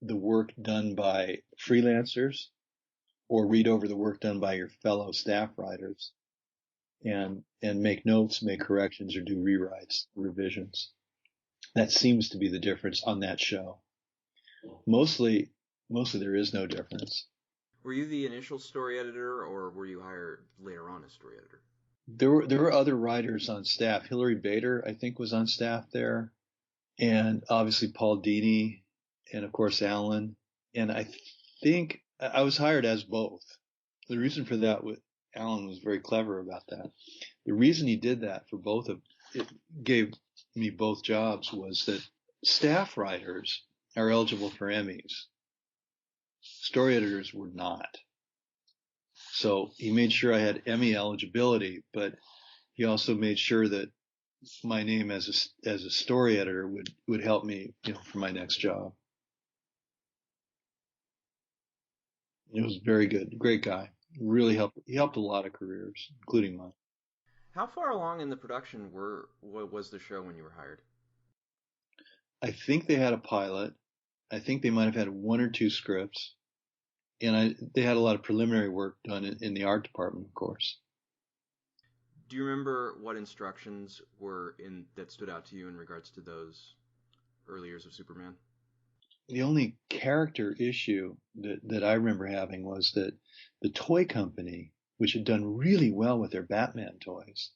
the work done by freelancers or read over the work done by your fellow staff writers and make notes, make corrections, or do rewrites, revisions. That seems to be the difference on that show. Mostly there is no difference. Were you the initial story editor, or were you hired later on as story editor? There were other writers on staff. Hilary Bader, I think, was on staff there, and obviously Paul Dini, and of course Alan. And I think I was hired as both. The reason for that, Alan was very clever about that. The reason he did that for both of it gave me both jobs was that staff writers are eligible for Emmys. Story editors were not. So he made sure I had Emmy eligibility, but he also made sure that my name as a story editor would help me, for my next job. It was very good. Great guy. Really helped. He helped a lot of careers, including mine. How far along in the production was the show when you were hired? I think they had a pilot. I think they might have had one or two scripts. And they had a lot of preliminary work done in the art department, of course. Do you remember what instructions were that stood out to you in regards to those early years of Superman? The only character issue that I remember having was that the toy company, which had done really well with their Batman toys,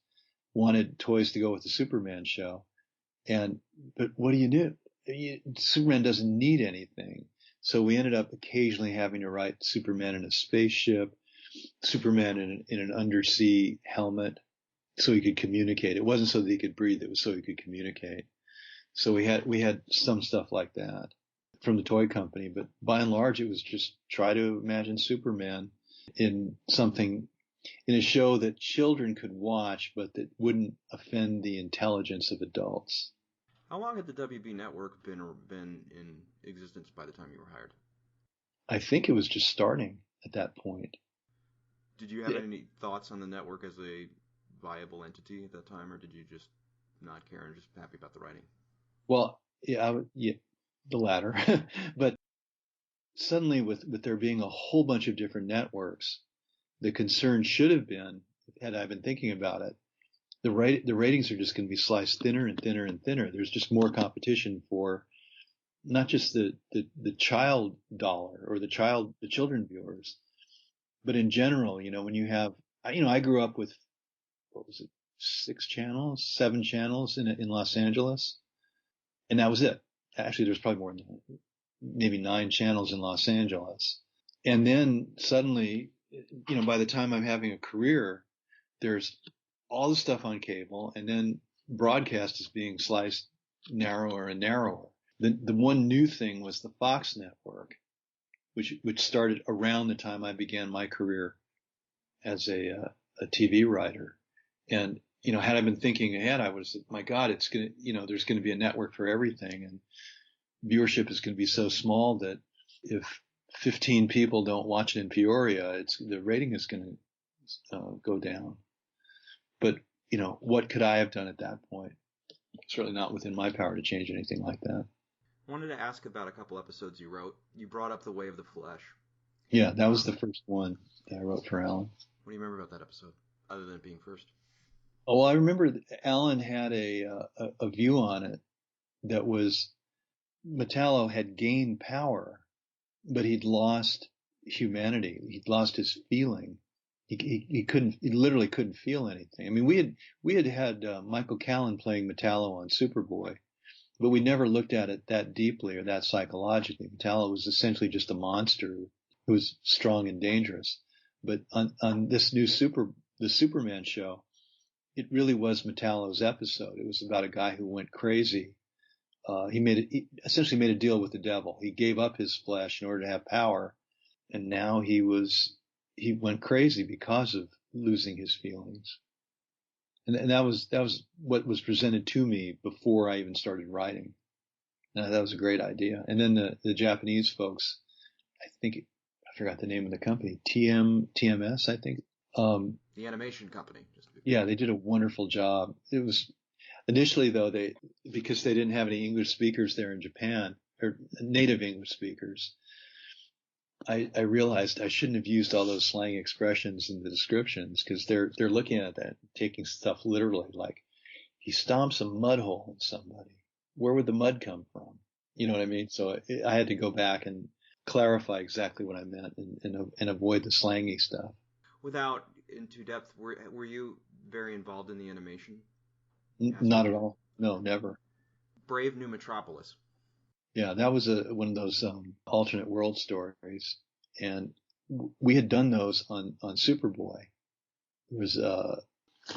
wanted toys to go with the Superman show. But what do you do? Superman doesn't need anything. So we ended up occasionally having to write Superman in a spaceship, Superman in an undersea helmet, so he could communicate. It wasn't so that he could breathe; it was so he could communicate. So we had some stuff like that from the toy company, but by and large, it was just try to imagine Superman in a show that children could watch, but that wouldn't offend the intelligence of adults. How long had the WB network been in existence by the time you were hired? I think it was just starting at that point. Did you have any thoughts on the network as a viable entity at that time, or did you just not care and just happy about the writing? Well, the latter. But suddenly, with there being a whole bunch of different networks, the concern should have been, had I been thinking about it, the ratings are just going to be sliced thinner and thinner and thinner. There's just more competition for not just the child dollar or the children viewers, but in general, when you have, I grew up with, what was it, 7 channels in Los Angeles, and that was it. Actually, there's probably more than that, maybe 9 channels in Los Angeles. And then suddenly, by the time I'm having a career, there's all the stuff on cable, and then broadcast is being sliced narrower and narrower. The one new thing was the Fox network, which started around the time I began my career as a TV writer. And, had I been thinking ahead, I would have said, my God, it's going to, there's going to be a network for everything. And viewership is going to be so small that if 15 people don't watch it in Peoria, the rating is going to go down. But, what could I have done at that point? Certainly not within my power to change anything like that. I wanted to ask about a couple episodes you wrote. You brought up The Way of the Flesh. Yeah, that was the first one that I wrote for Alan. What do you remember about that episode, other than it being first? Oh, I remember Alan had a view on it that was Metallo had gained power, but he'd lost humanity. He'd lost his feeling. He literally couldn't feel anything. I mean, we had Michael Callan playing Metallo on Superboy, but we never looked at it that deeply or that psychologically. Metallo was essentially just a monster who was strong and dangerous. But on this new the Superman show, it really was Metallo's episode. It was about a guy who went crazy. He essentially made a deal with the devil. He gave up his flesh in order to have power, and now he went crazy because of losing his feelings. And that was what was presented to me before I even started writing. That was a great idea. And then the Japanese folks, I forgot the name of the company, TMS, I think. The animation company. Yeah, they did a wonderful job. It was initially, though, because they didn't have any English speakers there in Japan, or native English speakers, I realized I shouldn't have used all those slang expressions in the descriptions, because they're looking at that, taking stuff literally, like he stomps a mud hole in somebody. Where would the mud come from? You know what I mean? So I had to go back and clarify exactly what I meant and avoid the slangy stuff. Without into depth, were you very involved in the animation? Not at all. No, never. Brave New Metropolis. Yeah, that was one of those alternate world stories, and we had done those on Superboy. There was a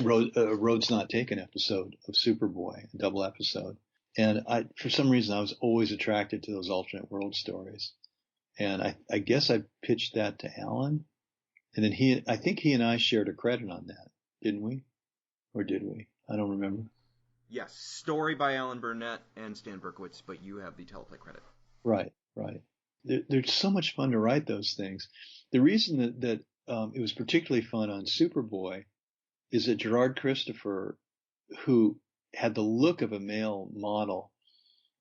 Roads Not Taken episode of Superboy, a double episode, and for some reason I was always attracted to those alternate world stories, and I guess I pitched that to Alan, and then I think he and I shared a credit on that, didn't we? Or did we? I don't remember. Yes, story by Alan Burnett and Stan Berkowitz, but you have the teleplay credit. Right. They're so much fun to write those things. The reason that it was particularly fun on Superboy is that Gerard Christopher, who had the look of a male model,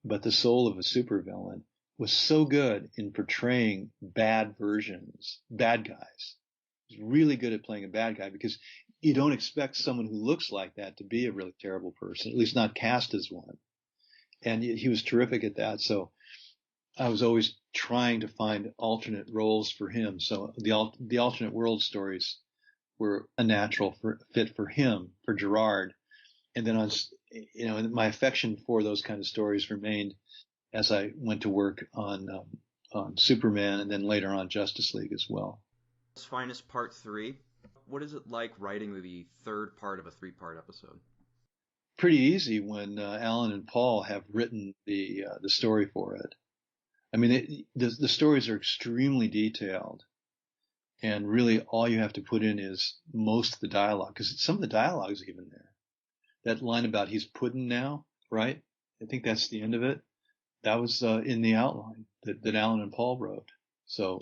but the soul of a supervillain, was so good in portraying bad guys. He's really good at playing a bad guy, because you don't expect someone who looks like that to be a really terrible person, at least not cast as one. And he was terrific at that. So I was always trying to find alternate roles for him. So the alternate world stories were a natural fit for him, for Gerard. And then my affection for those kind of stories remained as I went to work on Superman, and then later on Justice League as well. Finest Part 3. What is it like writing the third part of a 3-part episode? Pretty easy when Alan and Paul have written the story for it. I mean, the stories are extremely detailed, and really all you have to put in is most of the dialogue, because some of the dialogue is even there. That line about he's puddin' now, right? I think that's the end of it. That was in the outline that Alan and Paul wrote. So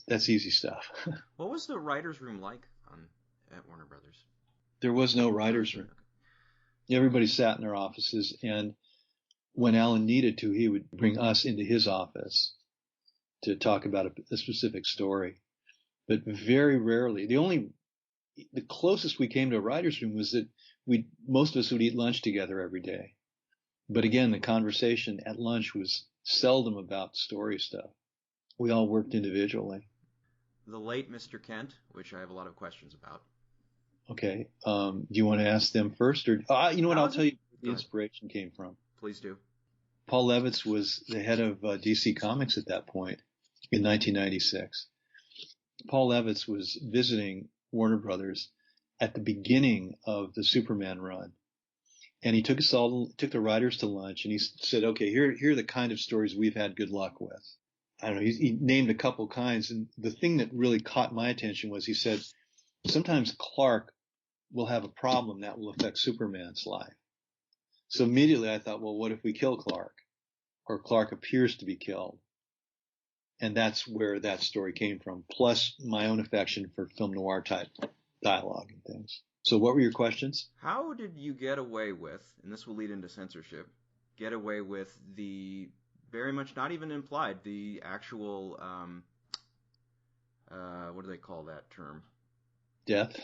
that's easy stuff. What was the writer's room like at Warner Brothers? There was no writer's room. Everybody sat in their offices, and when Alan needed to, he would bring us into his office to talk about a specific story. But very rarely, the closest we came to a writer's room was that most of us would eat lunch together every day. But again, the conversation at lunch was seldom about story stuff. We all worked individually. The late Mr. Kent, which I have a lot of questions about. Okay. Do you want to ask them first? Or you know what? I'll tell you where the inspiration came from. Please do. Paul Levitz was the head of DC Comics at that point in 1996. Paul Levitz was visiting Warner Brothers at the beginning of the Superman run. And he took the writers to lunch, and he said, okay, here are the kind of stories we've had good luck with. I don't know, he named a couple kinds, and the thing that really caught my attention was he said, sometimes Clark will have a problem that will affect Superman's life. So immediately I thought, well, what if we kill Clark? Or Clark appears to be killed. And that's where that story came from, plus my own affection for film noir type dialogue and things. So what were your questions? How did you get away with, and this will lead into censorship, get away with the very much not even implied, the actual, what do they call that term? Death?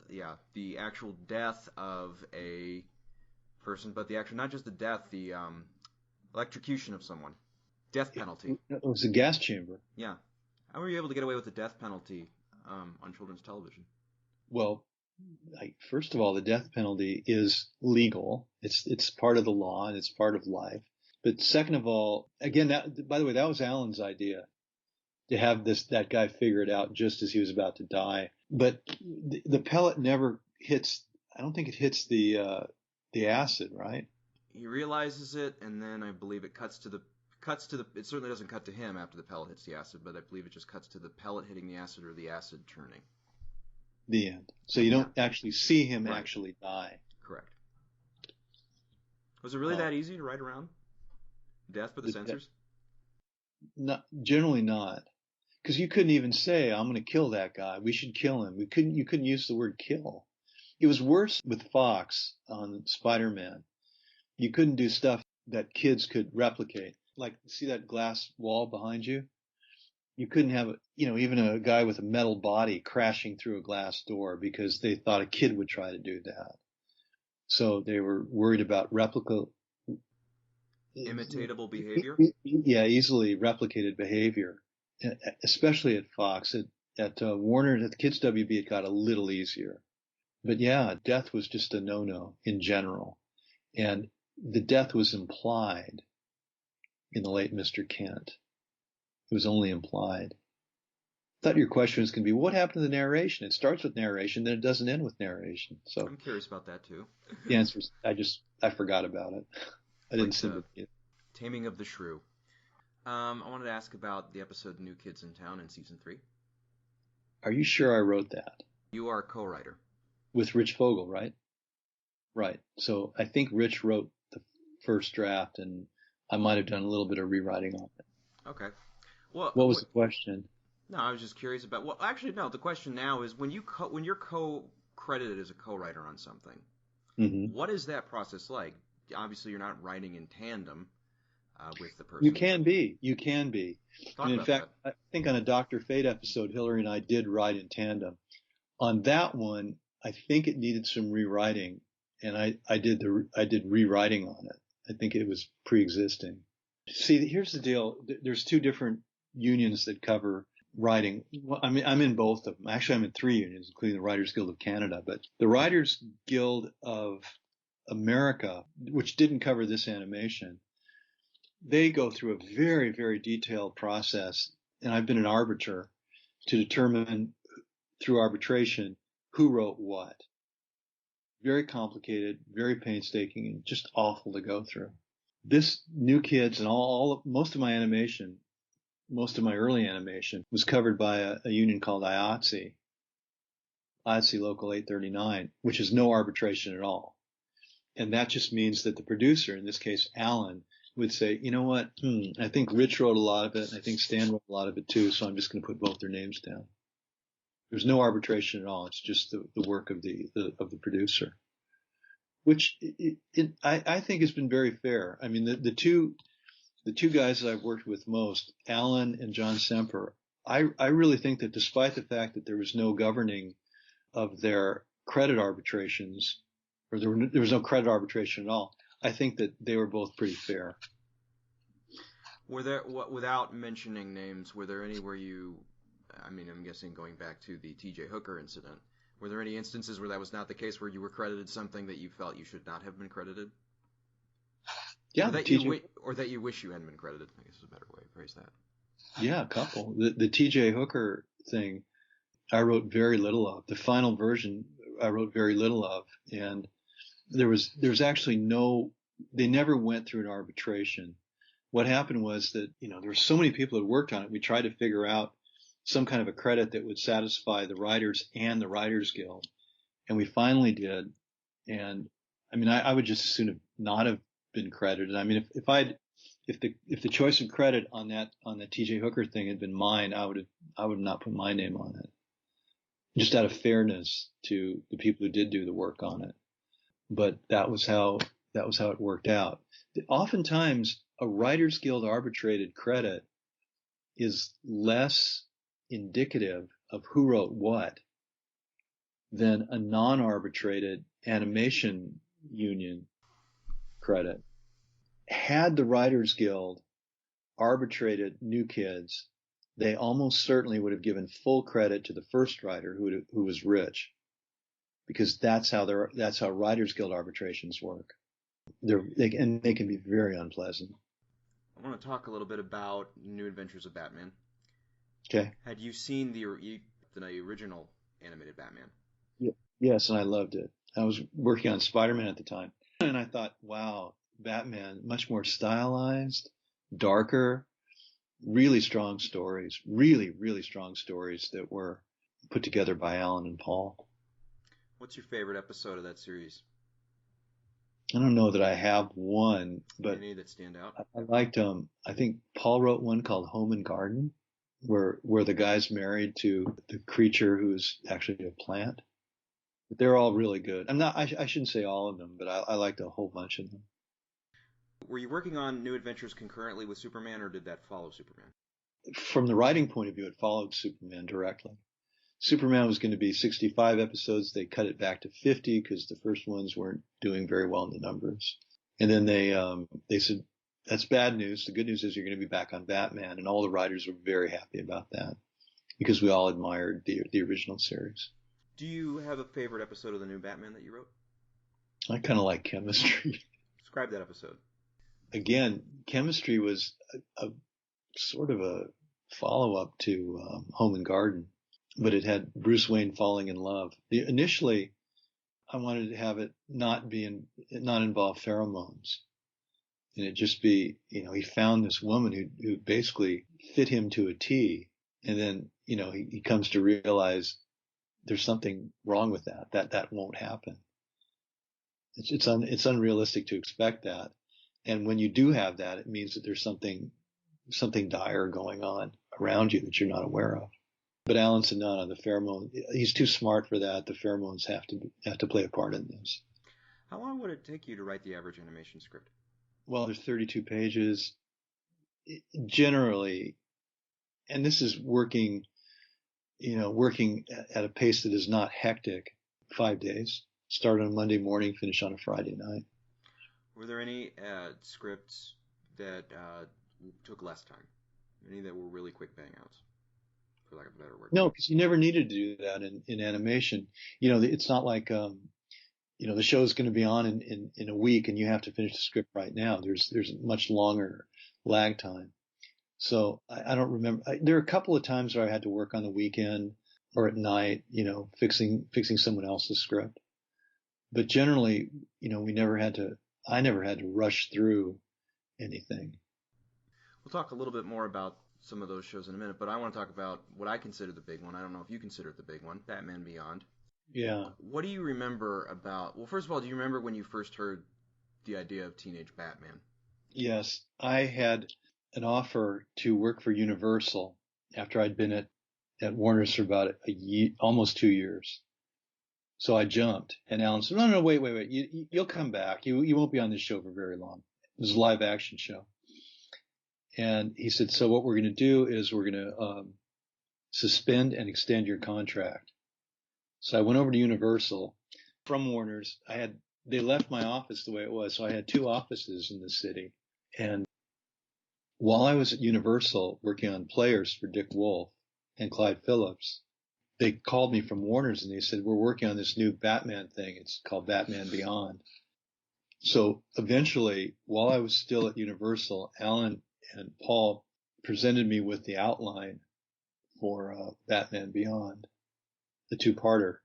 Yeah, the actual death of a person, but the actual, not just the death, the Electrocution of someone. Death penalty. It was a gas chamber. Yeah. How were you able to get away with the death penalty on children's television? Well, first of all, the death penalty is legal. It's part of the law and it's part of life. But second of all, again, by the way, that was Alan's idea, to have that guy figure it out just as he was about to die. But the pellet never hits. I don't think it hits the acid, right? He realizes it, and then I believe it cuts to the. It certainly doesn't cut to him after the pellet hits the acid, but I believe it just cuts to the pellet hitting the acid or the acid turning. The end. So you don't actually see him actually die. Correct. Was it really that easy to write around death for the censors? Generally not. Because you couldn't even say, I'm going to kill that guy. We should kill him. You couldn't use the word kill. It was worse with Fox on Spider-Man. You couldn't do stuff that kids could replicate. Like, see that glass wall behind you? You couldn't have, even a guy with a metal body crashing through a glass door because they thought a kid would try to do that. So they were worried about imitatable behavior? Yeah, easily replicated behavior, especially at Fox. At Warner, at the Kids WB, it got a little easier. But yeah, death was just a no-no in general. And the death was implied in the late Mr. Kent. It was only implied. I thought your question was going to be, what happened to the narration? It starts with narration, then it doesn't end with narration. So I'm curious about that too. The answer is, I forgot about it. I didn't see it. Taming of the Shrew. I wanted to ask about the episode New Kids in Town in season 3. Are you sure I wrote that? You are a co-writer. With Rich Fogel, right? Right. So I think Rich wrote the first draft, and I might have done a little bit of rewriting on it. Okay. Well, what was the question? No, I was just curious about. Well, actually, no. The question now is when you're co-credited as a co-writer on something, what is that process like? Obviously, you're not writing in tandem with the person. You can be. And in fact, that. I think on a Dr. Fate episode, Hillary and I did write in tandem. On that one, I think it needed some rewriting, and I did rewriting on it. I think it was pre-existing. See, here's the deal. There's two different unions that cover writing. Well, I'm in both of them. Actually, I'm in 3 unions, including the Writers Guild of Canada. But the Writers Guild of America, which didn't cover this animation, they go through a very, very detailed process. And I've been an arbiter to determine through arbitration who wrote what. Very complicated, very painstaking, and just awful to go through. This New Kids and most of my early animation was covered by a union called IATSE Local 839, which is no arbitration at all. And that just means that the producer, in this case Alan, would say, you know what, I think Rich wrote a lot of it, and I think Stan wrote a lot of it too, so I'm just going to put both their names down. There's no arbitration at all. It's just the work of the producer, which I think has been very fair. I mean, the two guys that I've worked with most, Alan and John Semper, I really think that despite the fact that there was no governing of their credit arbitrations, or there was no credit arbitration at all, I think that they were both pretty fair. Were there, without mentioning names, were there any where you, I mean, I'm guessing going back to the T.J. Hooker incident, were there any instances where that was not the case, where you were credited something that you felt you should not have been credited? Yeah. Or that you wish you hadn't been credited, I guess is a better way to phrase that. Yeah, a couple. The T.J. Hooker thing, I wrote very little of. The final version, I wrote very little of. And there was actually they never went through an arbitration. What happened was that, there were so many people that worked on it. We tried to figure out some kind of a credit that would satisfy the writers and the Writers Guild. And we finally did. And I mean, I would just as soon have not have been credited. I mean, if the choice of credit on the T.J. Hooker thing had been mine, I would not put my name on it. Just out of fairness to the people who did do the work on it. But that was how it worked out. Oftentimes, a Writers Guild arbitrated credit is less indicative of who wrote what than a non-arbitrated animation union credit. had the Writers Guild arbitrated New Kids, they almost certainly would have given full credit to the first writer who was rich, because that's how Writers Guild arbitrations work. They can be very unpleasant. I want to talk a little bit about New Adventures of Batman. Okay. Had you seen the original animated Batman? Yes, and I loved it. I was working on Spiderman at the time, and I thought, wow, Batman, much more stylized, darker, really strong stories, really, really strong stories that were put together by Alan and Paul. What's your favorite episode of that series? I don't know that I have one, but any that stand out? I liked I think Paul wrote one called Home and Garden, where the guy's married to the creature who's actually a plant. But they're all really good. I shouldn't say all of them, but I liked a whole bunch of them. Were you working on New Adventures concurrently with Superman, or did that follow Superman? From the writing point of view, it followed Superman directly. Superman was going to be 65 episodes. They cut it back to 50 because the first ones weren't doing very well in the numbers. And then they said, that's bad news. The good news is you're going to be back on Batman. And all the writers were very happy about that because we all admired the original series. Do you have a favorite episode of the new Batman that you wrote? I kind of like Chemistry. Describe that episode. Again, Chemistry was a sort of a follow-up to Home and Garden, but it had Bruce Wayne falling in love. Initially, I wanted to have it not involve pheromones, and it just be, he found this woman who basically fit him to a T, and then, he comes to realize there's something wrong with that won't happen. It's unrealistic to expect that. And when you do have that, it means that there's something dire going on around you that you're not aware of. But Alan said, no, the pheromone, he's too smart for that. The pheromones have to play a part in this. How long would it take you to write the average animation script? Well, there's 32 pages. Generally, and this is working at a pace that is not hectic, 5 days. Start on a Monday morning, finish on a Friday night. Were there any scripts that took less time? Any that were really quick bang-outs, for lack of a better word? No, because you never needed to do that in animation. It's not like, the show is going to be on in a week and you have to finish the script right now. There's much longer lag time. So I don't remember. There are a couple of times where I had to work on the weekend or at night, fixing someone else's script. But generally, I never had to rush through anything. We'll talk a little bit more about some of those shows in a minute, but I want to talk about what I consider the big one. I don't know if you consider it the big one, Batman Beyond. Yeah. What do you remember about... Well, first of all, do you remember when you first heard the idea of Teenage Batman? Yes. I had an offer to work for Universal after I'd been at Warner's for about almost 2 years. So I jumped, and Alan said, no, wait. You'll come back. You won't be on this show for very long. It was a live action show. And he said, so what we're going to do is we're going to suspend and extend your contract. So I went over to Universal from Warner's. They left my office the way it was. So I had 2 offices in the city. And while I was at Universal working on players for Dick Wolf and Clyde Phillips, they called me from Warner's and they said, we're working on this new Batman thing. It's called Batman Beyond. So eventually, while I was still at Universal, Alan and Paul presented me with the outline for Batman Beyond, the 2-parter,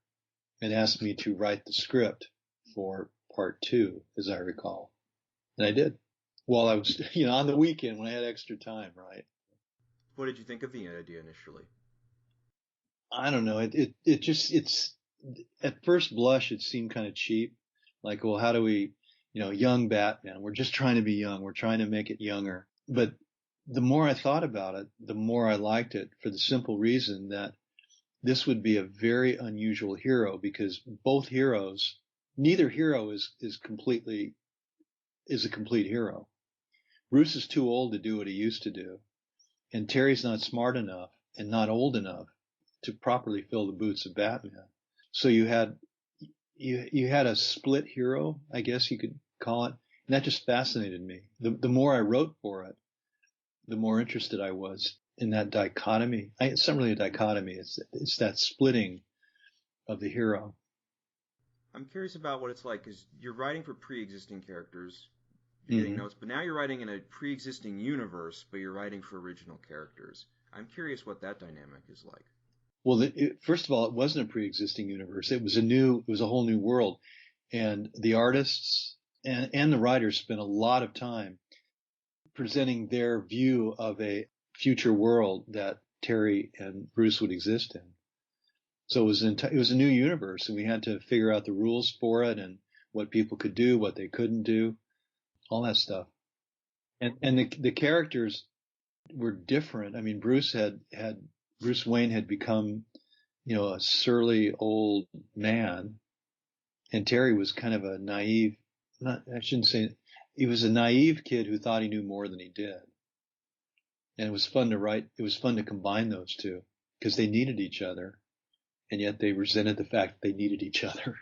and asked me to write the script for part 2, as I recall. And I did. While I was, on the weekend when I had extra time, right? What did you think of the idea initially? I don't know. It's at first blush, it seemed kind of cheap. Like, well, how do we, young Batman, we're just trying to be young. We're trying to make it younger. But the more I thought about it, the more I liked it, for the simple reason that this would be a very unusual hero, because neither hero is a complete hero. Bruce is too old to do what he used to do. And Terry's not smart enough and not old enough to properly fill the boots of Batman. So you had a split hero, I guess you could call it. And that just fascinated me. The more I wrote for it, the more interested I was in that dichotomy. It's not really a dichotomy. It's that splitting of the hero. I'm curious about what it's like, because you're writing for pre-existing characters, you're getting notes, but now you're writing in a pre-existing universe, but you're writing for original characters. I'm curious what that dynamic is like. Well, first of all, it wasn't a pre-existing universe. It was a whole new world. And the artists and the writers spent a lot of time presenting their view of a future world that Terry and Bruce would exist in. So it was a new universe, and we had to figure out the rules for it and what people could do, what they couldn't do, all that stuff. And the characters were different. I mean, Bruce Wayne had become, a surly old man, and Terry was kind of a naive, he was a naive kid who thought he knew more than he did. And it was fun to write. It was fun to combine those two because they needed each other. And yet they resented the fact that they needed each other.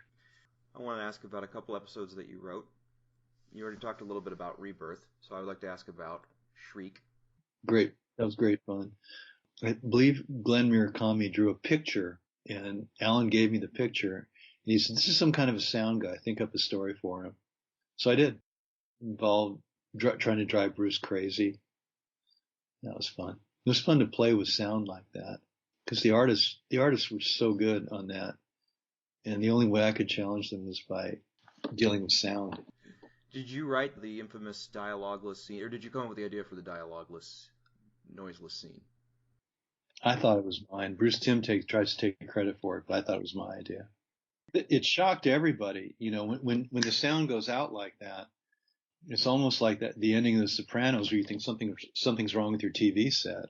I want to ask about a couple episodes that you wrote. You already talked a little bit about Rebirth, so I would like to ask about Shriek. Great. That was great fun. I believe Glenn Murakami drew a picture, and Alan gave me the picture. And he said, this is some kind of a sound guy. Think up a story for him. So I did. Involved trying to drive Bruce crazy. That was fun. It was fun to play with sound like that. Because the artists were so good on that, and the only way I could challenge them was by dealing with sound. Did you write the infamous dialogueless scene, or did you come up with the idea for the dialogueless, noiseless scene? I thought it was mine. Bruce Timm tries to take credit for it, but I thought it was my idea. It shocked everybody, when the sound goes out like that. It's almost like that the ending of The Sopranos, where you think something's wrong with your TV set.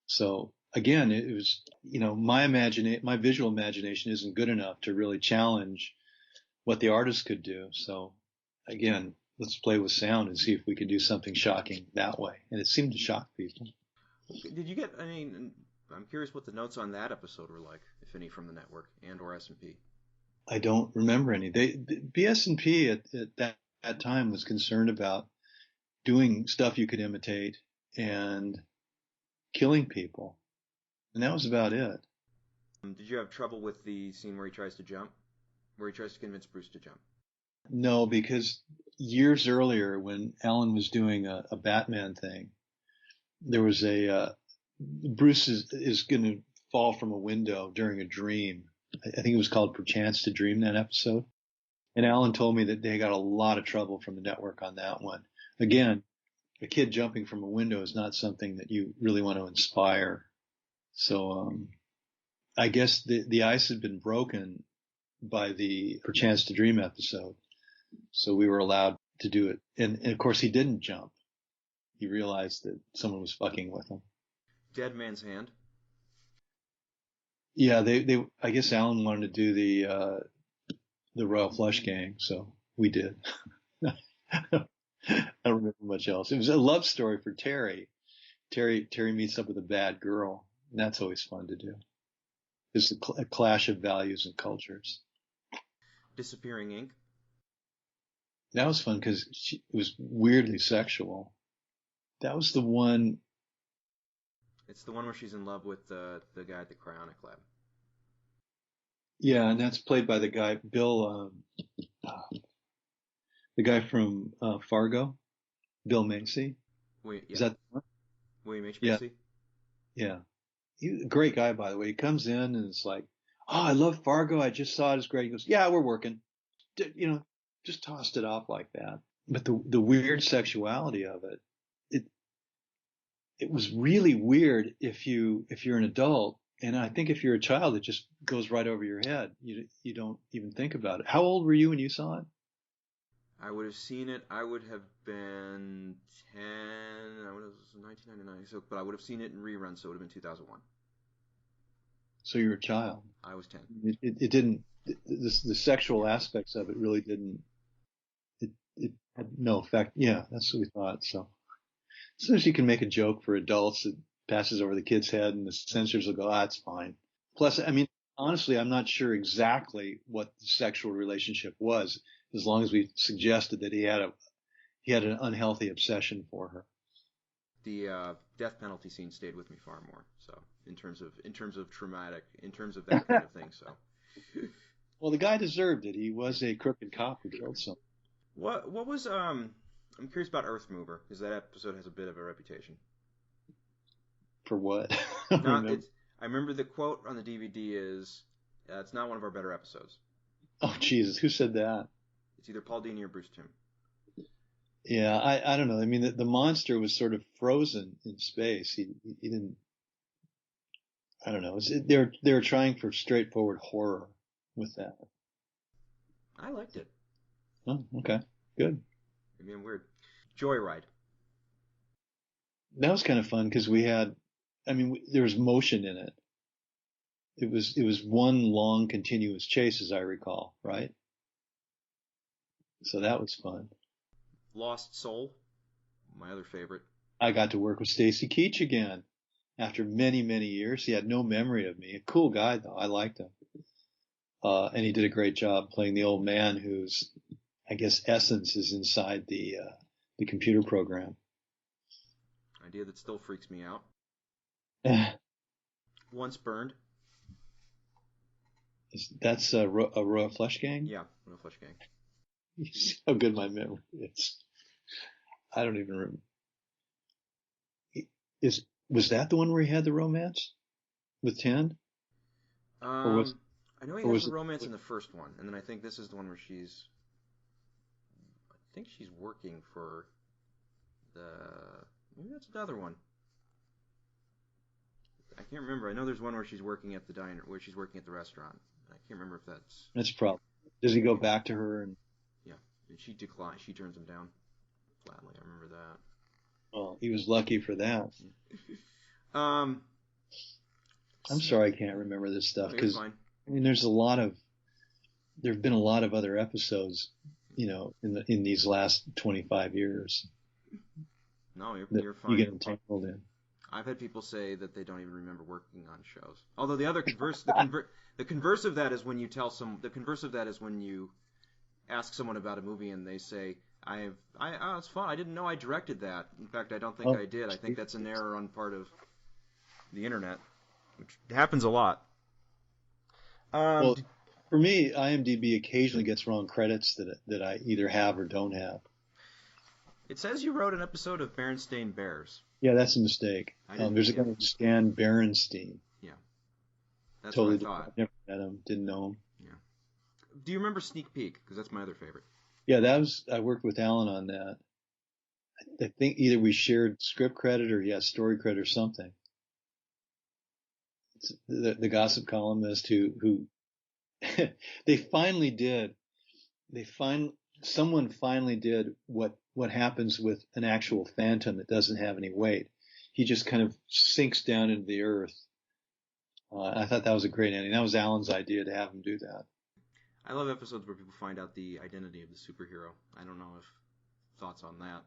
So. Again, it was, my visual imagination isn't good enough to really challenge what the artist could do. So again, let's play with sound and see if we can do something shocking that way. And it seemed to shock people. Did you I'm curious what the notes on that episode were like, if any, from the network and or S&P. I don't remember any. BS&P at that time was concerned about doing stuff you could imitate and killing people. And that was about it. Did you have trouble with the scene where he tries to jump? Where he tries to convince Bruce to jump? No, because years earlier when Alan was doing a Batman thing, there was Bruce is going to fall from a window during a dream. I think it was called Perchance to Dream, that episode. And Alan told me that they got a lot of trouble from the network on that one. Again, a kid jumping from a window is not something that you really want to inspire. So I guess the ice had been broken by the Perchance to Dream episode. So we were allowed to do it. And of course he didn't jump. He realized that someone was fucking with him. Dead Man's Hand? Yeah, I guess Alan wanted to do the Royal Flush Gang, so we did. I don't remember much else. It was a love story for Terry. Terry meets up with a bad girl. And that's always fun to do. It's a clash of values and cultures. Disappearing Ink? That was fun because it was weirdly sexual. That was the one. It's the one where she's in love with the guy at the cryonic lab. Yeah, and that's played by the guy, Bill, the guy from Fargo, Bill Macy. Is that the one? William H. Macy? Yeah. He's a great guy, by the way. He comes in and it's like, oh, I love Fargo. I just saw it. It's great. He goes, yeah, we're working. Just tossed it off like that. But the weird sexuality of it was really weird if you're an adult. And I think if you're a child, it just goes right over your head. You don't even think about it. How old were you when you saw it? I would have seen it. I would have been 10. I would have 1999. But I would have seen it in reruns, so it would have been 2001. So you're a child. I was 10. It didn't. The sexual aspects of it really didn't. It had no effect. Yeah, that's what we thought. So as soon as you can make a joke for adults, it passes over the kid's head, and the censors will go, it's fine. Plus, I mean, honestly, I'm not sure exactly what the sexual relationship was, as long as we suggested that he had he had an unhealthy obsession for her. The death penalty scene stayed with me far more. So in terms of traumatic, in terms of that kind of thing. So. Well, the guy deserved it. He was a crooked cop who killed someone. What was I'm curious about Earthmover, because that episode has a bit of a reputation. For what? I remember the quote on the DVD is, "It's not one of our better episodes." Oh Jesus, who said that? It's either Paul Dini or Bruce Timm. Yeah, I don't know. I mean, the monster was sort of frozen in space. He didn't. I don't know. They were trying for straightforward horror with that. I liked it. Oh, okay, good. I mean, weird. Joyride. That was kind of fun because there was motion in it. It was one long continuous chase, as I recall, right? So that was fun. Lost Soul, my other favorite. I got to work with Stacy Keach again after many, many years. He had no memory of me. A cool guy, though. I liked him. And he did a great job playing the old man whose, I guess, essence is inside the computer program. Idea that still freaks me out. Once Burned. That's a Royal Flush Gang? Yeah, Royal Flush Gang. You see how good my memory is. I don't even remember. Was that the one where he had the romance with 10? I know he has the romance in the first one, and then I think this is the one where she's working for maybe that's another one. I can't remember. I know there's one where she's working at the diner, where she's working at the restaurant. I can't remember if that's... That's a problem. Does he go back to her and... Yeah, and she declines. She turns him down flatly. I remember that. Well, he was lucky for that. I'm sorry I can't remember this stuff because I mean there have been a lot of other episodes, in these last 25 years. No, you're fine. You get entangled in. I've had people say that they don't even remember working on shows. Although the other the converse of that is when you ask someone about a movie and they say, it's fun. I didn't know I directed that. In fact, I don't think I did. I think that's an error on part of the internet, which happens a lot. Well, for me, IMDb occasionally gets wrong credits that I either have or don't have. It says you wrote an episode of Berenstain Bears. Yeah, that's a mistake. There's a guy named Stan Berenstain. Yeah, that's totally what I thought. Never met him, didn't know him. Yeah. Do you remember Sneak Peek? Because that's my other favorite. Yeah, I worked with Alan on that. I think either we shared script credit or story credit or something. It's the gossip columnist who someone finally did what happens with an actual phantom that doesn't have any weight. He just kind of sinks down into the earth. I thought that was a great ending. That was Alan's idea to have him do that. I love episodes where people find out the identity of the superhero. I don't know if thoughts on that.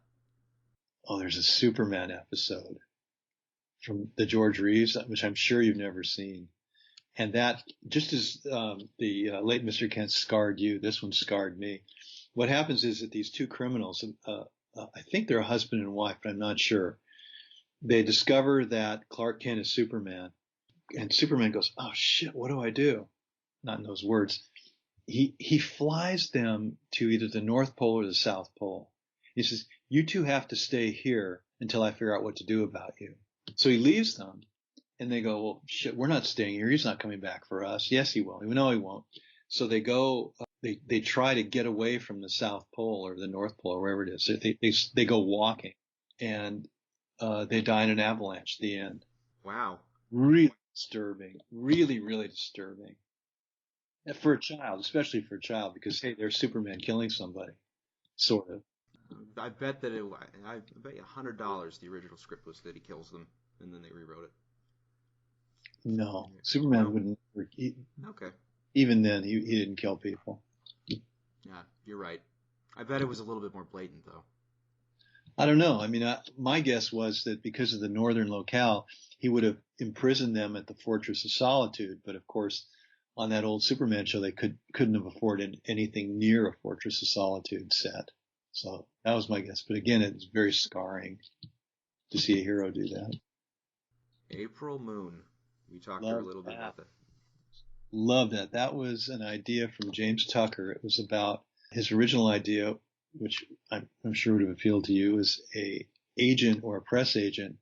Oh, there's a Superman episode from the George Reeves, which I'm sure you've never seen. And that, just as the late Mr. Kent scarred you, this one scarred me. What happens is that these two criminals, I think they're a husband and wife, but I'm not sure. They discover that Clark Kent is Superman. And Superman goes, "Oh shit, what do I do?" Not in those words. He flies them to either the North Pole or the South Pole. He says, "You two have to stay here until I figure out what to do about you." So he leaves them, and they go, "Well, shit, we're not staying here. He's not coming back for us." "Yes, he will." "No, he won't." So they go, they try to get away from the South Pole or the North Pole or wherever it is. They go walking, and they die in an avalanche at the end. Wow. Really disturbing. Really, really disturbing. For a child, especially for a child, because, hey, there's Superman killing somebody. Sort of. I bet that I bet you $100 the original script was that he kills them, and then they rewrote it. No. Superman wouldn't. Okay. Even then, he didn't kill people. Yeah, you're right. I bet it was a little bit more blatant, though. I don't know. I mean, my guess was that because of the northern locale, he would have imprisoned them at the Fortress of Solitude. But of course, on that old Superman show, they couldn't have afforded anything near a Fortress of Solitude set. So that was my guess. But again, it's very scarring to see a hero do that. April Moon. We talked Love a little bit about that. Love that. That was an idea from James Tucker. It was about his original idea, which I'm sure would have appealed to you, as a agent or a press agent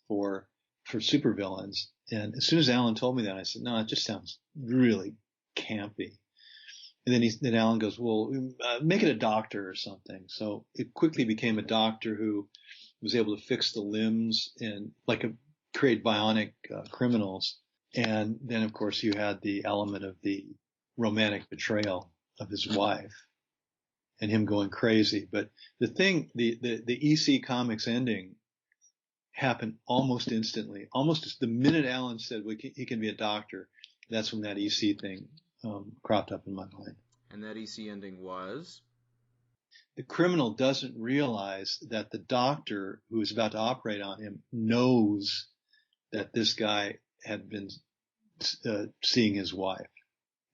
for supervillains. And as soon as Alan told me that, I said, no, it just sounds really campy. And then Alan goes, well, make it a doctor or something. So it quickly became a doctor who was able to fix the limbs and create bionic criminals. And then, of course, you had the element of the romantic betrayal of his wife and him going crazy. But the EC Comics ending happened almost instantly. Almost the minute Alan said he can be a doctor, that's when that EC thing cropped up in my mind. And that EC ending was? The criminal doesn't realize that the doctor who is about to operate on him knows that this guy had been seeing his wife.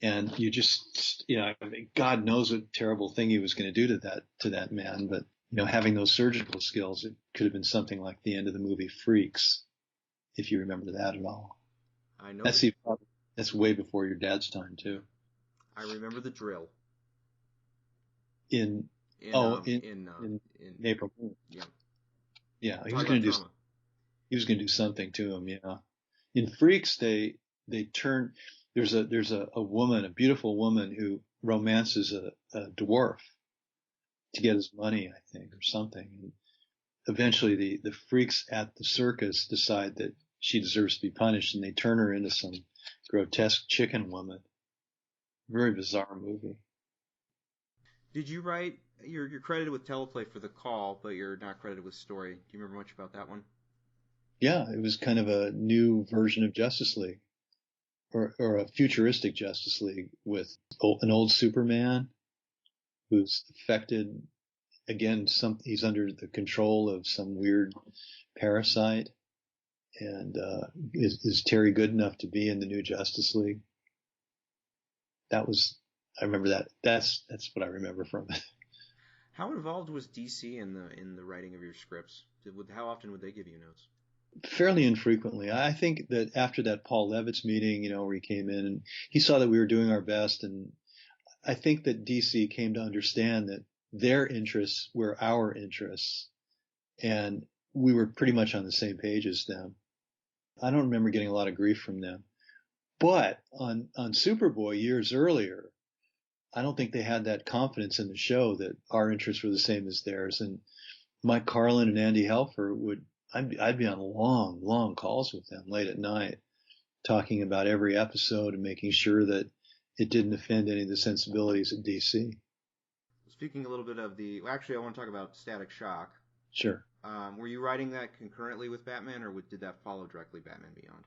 And you just, I mean, God knows what terrible thing he was going to do to that man. But, having those surgical skills, it could have been something like the end of the movie Freaks, if you remember that at all. I know. That's way before your dad's time, too. I remember the drill. In April. Yeah. Yeah, he was going to do something to him, yeah. In Freaks, they turn, there's a woman, a beautiful woman who romances a dwarf to get his money, I think, or something. And eventually the freaks at the circus decide that she deserves to be punished, and they turn her into some grotesque chicken woman. Very bizarre movie. Did you write, you're credited with teleplay for The Call, but you're not credited with story. Do you remember much about that one? Yeah, it was kind of a new version of Justice League, or a futuristic Justice League with an old Superman who's affected, again, he's under the control of some weird parasite. And is Terry good enough to be in the new Justice League? I remember that. That's what I remember from it. How involved was DC in the writing of your scripts? How often would they give you notes? Fairly infrequently. I think that after that Paul Levitz meeting, where he came in and he saw that we were doing our best, and I think that DC came to understand that their interests were our interests, and we were pretty much on the same page as them. I don't remember getting a lot of grief from them. But on Superboy years earlier, I don't think they had that confidence in the show that our interests were the same as theirs. And Mike Carlin and Andy Helfer I'd be on long, long calls with them late at night, talking about every episode and making sure that it didn't offend any of the sensibilities at DC. Speaking a little bit of actually, I want to talk about Static Shock. Sure. Were you writing that concurrently with Batman, or did that follow directly Batman Beyond?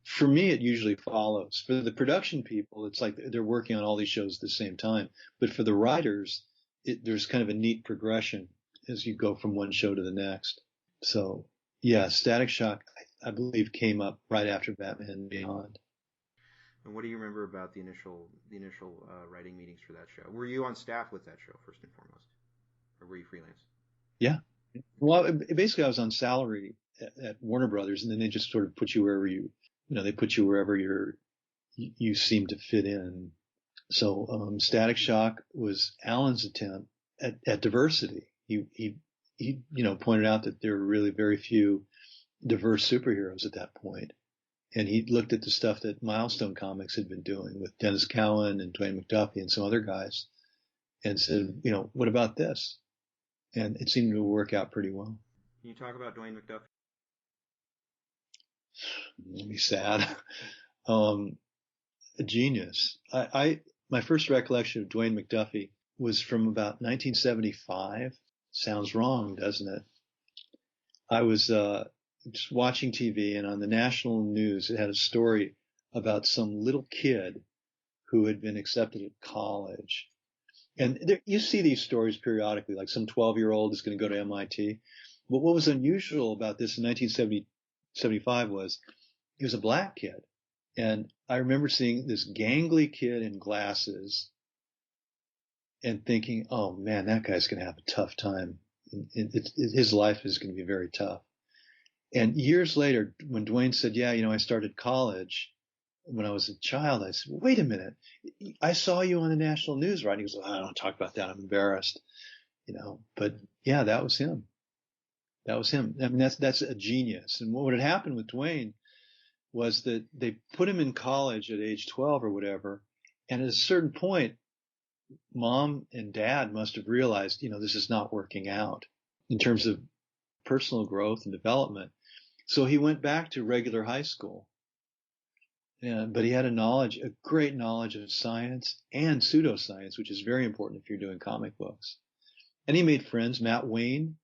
For me, it usually follows. For the production people, it's like they're working on all these shows at the same time. But for the writers, there's kind of a neat progression as you go from one show to the next. So, yeah, Static Shock, I believe, came up right after Batman Beyond. And what do you remember about the initial writing meetings for that show? Were you on staff with that show, first and foremost? Or were you freelance? Yeah. Well, basically, I was on salary at Warner Brothers, and then they just sort of put you wherever they put you wherever you seem to fit in. So, Static Shock was Alan's attempt at diversity. He pointed out that there were really very few diverse superheroes at that point. And he looked at the stuff that Milestone Comics had been doing with Dennis Cowan and Dwayne McDuffie and some other guys, and said, what about this? And it seemed to work out pretty well. Can you talk about Dwayne McDuffie? It'd be sad. A genius. My first recollection of Dwayne McDuffie was from about 1975. Sounds wrong, doesn't it? I was just watching TV, and on the national news, it had a story about some little kid who had been accepted at college. And you see these stories periodically, like some 12-year-old is going to go to MIT. But what was unusual about this in 1975 was he was a black kid. And I remember seeing this gangly kid in glasses and thinking, oh man, that guy's going to have a tough time. His life is going to be very tough. And years later, when Dwayne said, yeah, I started college when I was a child, I said, wait a minute, I saw you on the national news, right? He goes, I don't talk about that. I'm embarrassed, but yeah, that was him. That was him. I mean, that's a genius. And what had happened with Dwayne was that they put him in college at age 12 or whatever. And at a certain point, mom and dad must have realized, this is not working out in terms of personal growth and development. So he went back to regular high school. But he had a great knowledge of science and pseudoscience, which is very important if you're doing comic books. And he made friends. Matt Wayne,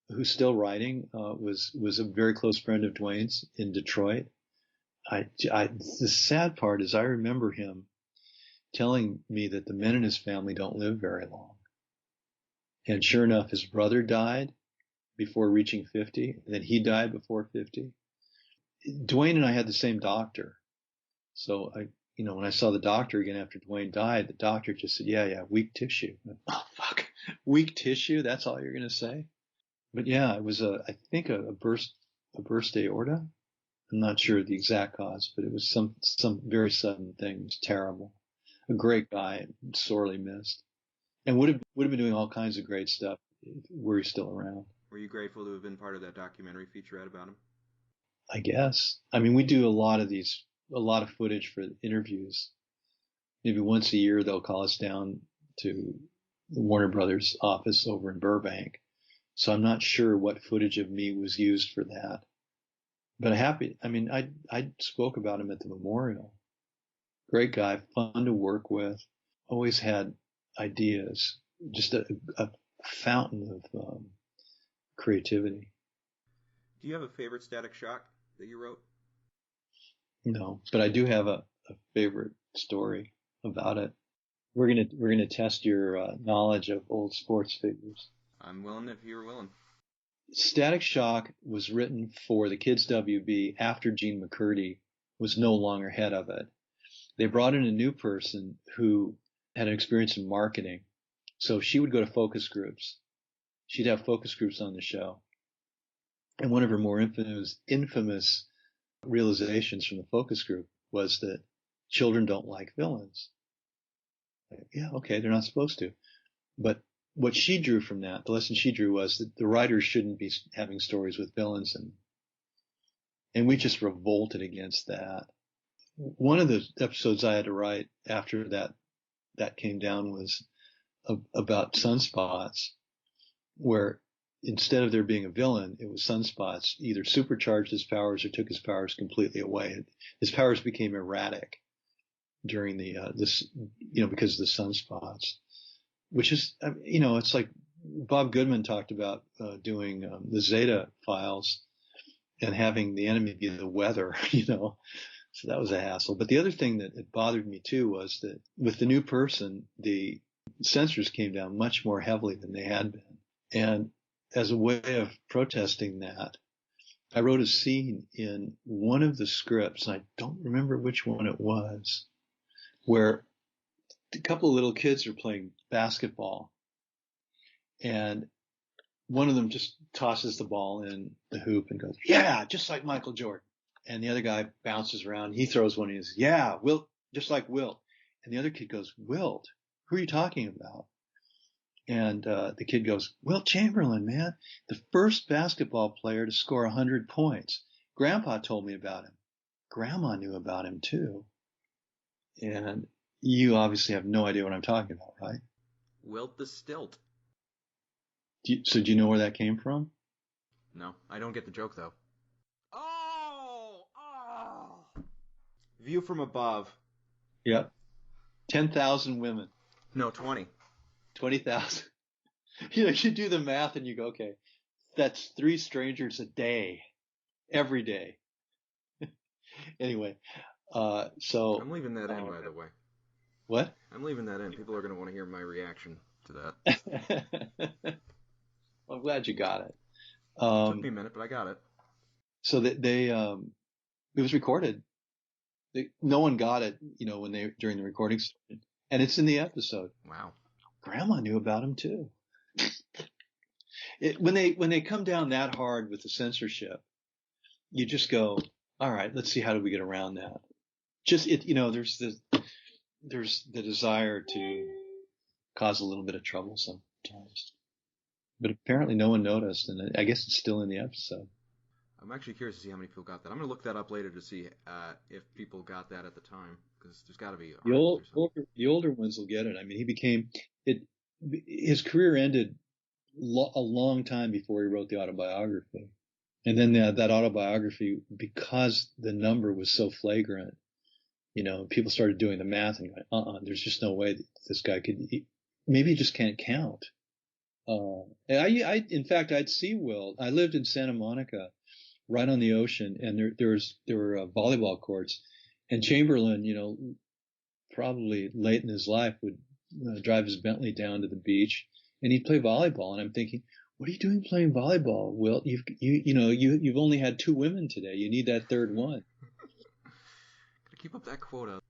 who's still writing, was a very close friend of Dwayne's in Detroit. The sad part is I remember him telling me that the men in his family don't live very long. And sure enough, his brother died before reaching 50, and then he died before 50. Dwayne and I had the same doctor. So when I saw the doctor again after Dwayne died, the doctor just said, yeah, weak tissue. Oh, fuck. Weak tissue? That's all you're going to say? But yeah, it was I think a burst aorta. I'm not sure the exact cause, but it was some very sudden thing. It was terrible. A great guy, sorely missed, and would have been doing all kinds of great stuff were he still around. Were you grateful to have been part of that documentary featurette about him? I guess. I mean, we do a lot of footage for interviews. Maybe once a year they'll call us down to the Warner Brothers office over in Burbank. So I'm not sure what footage of me was used for that. But I spoke about him at the memorial. Great guy, fun to work with, always had ideas, just a fountain of creativity. Do you have a favorite Static Shock that you wrote? No, but I do have a favorite story about it. We're gonna test your knowledge of old sports figures. I'm willing if you're willing. Static Shock was written for the Kids WB after Gene McCurdy was no longer head of it. They brought in a new person who had an experience in marketing. So she would go to focus groups. She'd have focus groups on the show. And one of her more infamous realizations from the focus group was that children don't like villains. Yeah, okay, they're not supposed to. But what she drew from that, the lesson she drew was that the writers shouldn't be having stories with villains, and we just revolted against that. One of the episodes I had to write after that came down was about Sunspots, where instead of there being a villain, it was Sunspots either supercharged his powers or took his powers completely away. His powers became erratic during because of the Sunspots, which is, it's like Bob Goodman talked about doing the Zeta files and having the enemy be the weather, So that was a hassle. But the other thing that bothered me too was that with the new person, the censors came down much more heavily than they had been. And as a way of protesting that, I wrote a scene in one of the scripts, and I don't remember which one it was, where a couple of little kids are playing basketball, and one of them just tosses the ball in the hoop and goes, yeah, just like Michael Jordan. And the other guy bounces around. He throws one and he says, yeah, Wilt, just like Wilt. And the other kid goes, Wilt? Who are you talking about? And the kid goes, Wilt Chamberlain, man, the first basketball player to score 100 points. Grandpa told me about him. Grandma knew about him too. And you obviously have no idea what I'm talking about, right? Wilt the Stilt. So do you know where that came from? No, I don't get the joke though. Oh! View from above. Yep. 10,000 women. No, 20. 20,000. You do the math and you go, okay, that's 3 strangers a day, every day. Anyway, so. I'm leaving that in, by the way. What? I'm leaving that in. People are going to want to hear my reaction to that. Well, I'm glad you got it. It took me a minute, but I got it. So that it was recorded. No one got it, during the recording session, and it's in the episode. Wow. Grandma knew about him too. When they come down that hard with the censorship, you just go, all right, let's see how do we get around that. There's the desire to cause a little bit of trouble sometimes. But apparently no one noticed, and I guess it's still in the episode. I'm actually curious to see how many people got that. I'm going to look that up later to see if people got that at the time, because there's got to be the older ones will get it. I mean, his career ended a long time before he wrote the autobiography, and then that autobiography, because the number was so flagrant, people started doing the math and going, there's just no way that this guy could. Maybe he just can't count. In fact, I'd see Will. I lived in Santa Monica, right on the ocean, and there were volleyball courts, and Chamberlain, probably late in his life would drive his Bentley down to the beach, and he'd play volleyball. And I'm thinking, what are you doing playing volleyball, Will? You've only had 2 women today. You need that third one. Gotta keep up that quota.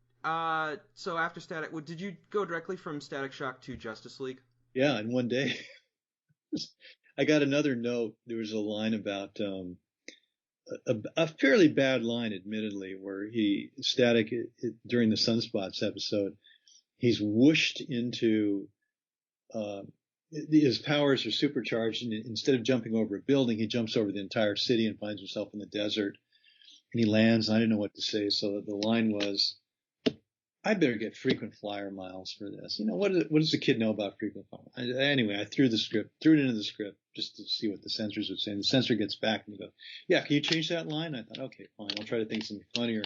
So after Static, did you go directly from Static Shock to Justice League? Yeah, in one day. I got another note. There was a line about a fairly bad line, admittedly, where Static during the Sunspots episode, he's whooshed into his powers are supercharged, and instead of jumping over a building, he jumps over the entire city and finds himself in the desert. And he lands, and I didn't know what to say, so the line was, I better get frequent flyer miles for this. What does the kid know about frequent flyer? Anyway, I threw it into the script just to see what the censors would say. And the censor gets back and they go, yeah, can you change that line? I thought, okay, fine. I'll try to think of something funnier.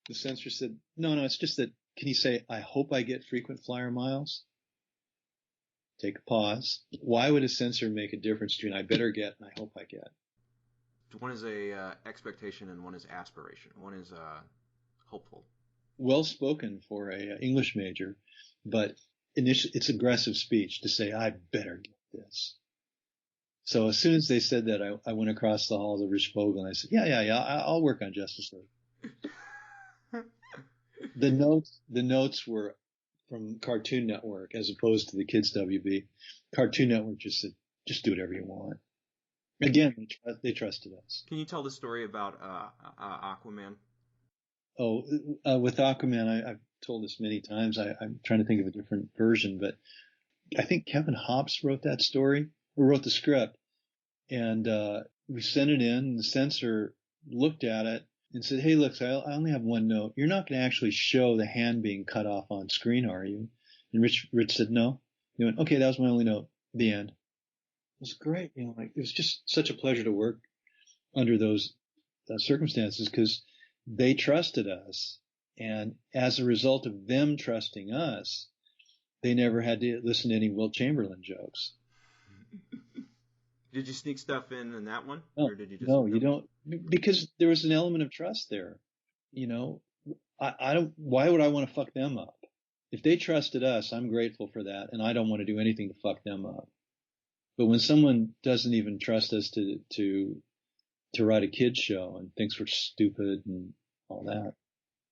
The censor said, no, it's just that, can you say, I hope I get frequent flyer miles? Take a pause. Why would a censor make a difference between I better get and I hope I get? One is a expectation and one is aspiration. One is hopeful. Well spoken for a English major, but it's aggressive speech to say, I better get this. So as soon as they said that, I went across the hall to Rich Vogel and I said, yeah, I'll work on Justice League. The notes were from Cartoon Network as opposed to the Kids WB. Cartoon Network just said, just do whatever you want. Again, they trusted us. Can you tell the story about Aquaman? With Aquaman, I've told this many times. I'm trying to think of a different version, but I think Kevin Hobbs wrote that story, or wrote the script, and we sent it in, and the censor looked at it and said, hey, look, I only have one note. You're not going to actually show the hand being cut off on screen, are you? And Rich said, no. He went, okay, that was my only note. The end. It was great. It was just such a pleasure to work under those circumstances, because they trusted us, and as a result of them trusting us, they never had to listen to any Wilt Chamberlain jokes. Did you sneak stuff in that one? No, or did you just you don't, because there was an element of trust there. I don't. Why would I want to fuck them up? If they trusted us, I'm grateful for that, and I don't want to do anything to fuck them up. But when someone doesn't even trust us to write a kid's show and thinks we're stupid and all that,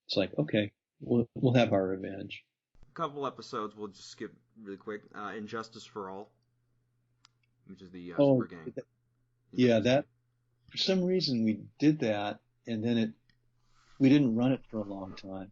it's like, okay, we'll have our revenge. A couple episodes we'll just skip really quick. Injustice for All, which is the Super Gang. That for some reason we did that, and then we didn't run it for a long time.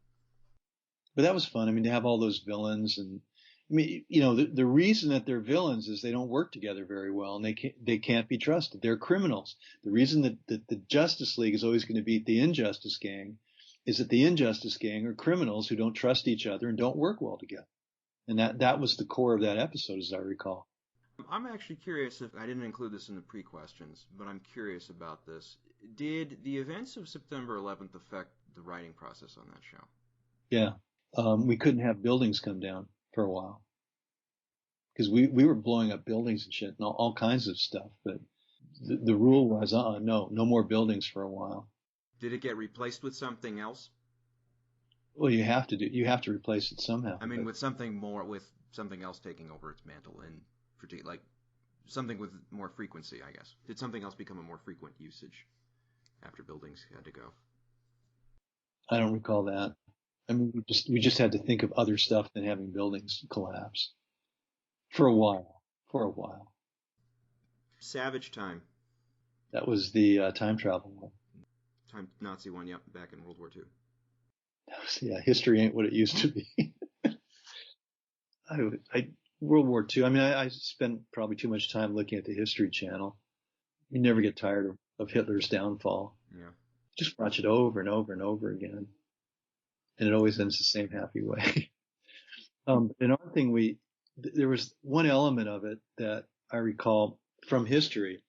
But that was fun. I mean, to have all those villains, and I mean, the reason that they're villains is they don't work together very well, and they can't be trusted. They're criminals. The reason that the Justice League is always going to beat the Injustice Gang is that the Injustice Gang are criminals who don't trust each other and don't work well together. And that was the core of that episode, as I recall. I'm actually curious, if I didn't include this in the pre-questions, but I'm curious about this. Did the events of September 11th affect the writing process on that show? Yeah. We couldn't have buildings come down for a while, because we were blowing up buildings and shit and all kinds of stuff. But the rule was, no more buildings for a while. Did it get replaced with something else? Well, you have to replace it somehow. I mean, with something else taking over its mantle, and like something with more frequency, I guess. Did something else become a more frequent usage after buildings had to go? I don't recall that. I mean, we just had to think of other stuff than having buildings collapse. For a while. For a while. Savage Time. That was the time travel one. Time Nazi one, yep, back in World War II. Yeah, history ain't what it used to be. World War II. I mean, I spent probably too much time looking at the History Channel. You never get tired of Hitler's downfall. Yeah. Just watch it over and over and over again. And it always ends the same happy way. Another thing there was one element of it that I recall from history,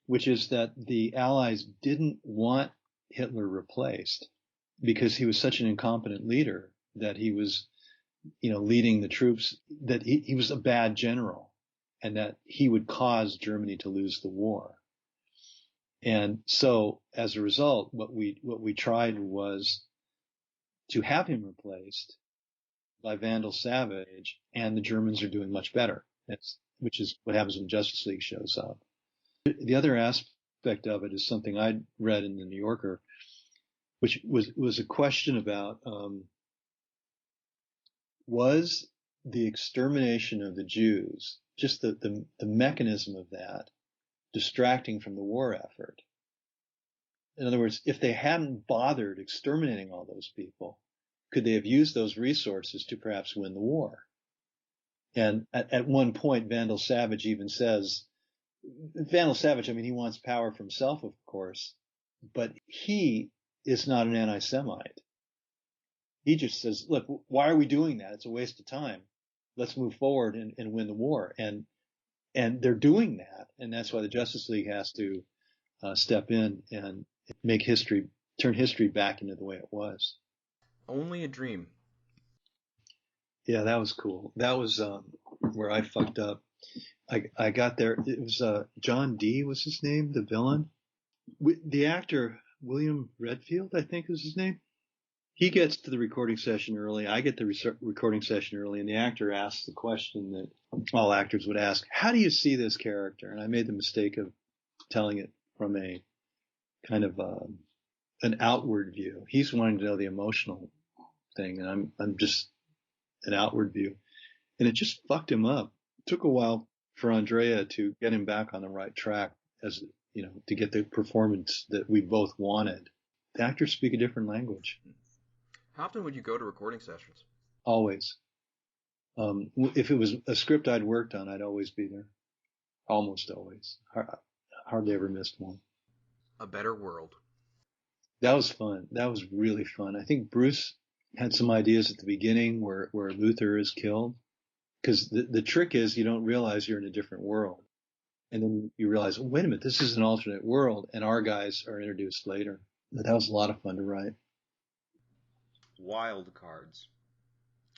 which is that the Allies didn't want Hitler replaced because he was such an incompetent leader that he was, leading the troops, that he was a bad general and that he would cause Germany to lose the war. And so as a result, what we tried was to have him replaced by Vandal Savage, and the Germans are doing much better, which is what happens when Justice League shows up. The other aspect of it is something I read in the New Yorker, which was a question about, was the extermination of the Jews, just the mechanism of that, distracting from the war effort? In other words, if they hadn't bothered exterminating all those people, could they have used those resources to perhaps win the war? And at one point, Vandal Savage even says, Vandal Savage, I mean, he wants power for himself, of course, but he is not an anti-Semite. He just says, look, why are we doing that? It's a waste of time. Let's move forward and win the war. And they're doing that. And that's why the Justice League has to step in and turn history back into the way it was. Only a Dream. Yeah, that was cool. That was where I fucked up. I got there. It was John Dee was his name, the villain. The actor William Redfield, I think is his name. He gets to the recording session early. I get the recording session early, and the actor asks the question that all actors would ask: how do you see this character? And I made the mistake of telling it from a kind of an outward view. He's wanting to know the emotional thing, and I'm just an outward view. And it just fucked him up. It took a while for Andrea to get him back on the right track, as to get the performance that we both wanted. The actors speak a different language. How often would you go to recording sessions? Always. If it was a script I'd worked on, I'd always be there. Almost always. Hardly ever missed one. A Better World. That was fun. That was really fun. I think Bruce had some ideas at the beginning where Luther is killed. Because the trick is you don't realize you're in a different world. And then you realize, oh, wait a minute, this is an alternate world, and our guys are introduced later. But that was a lot of fun to write. Wild Cards.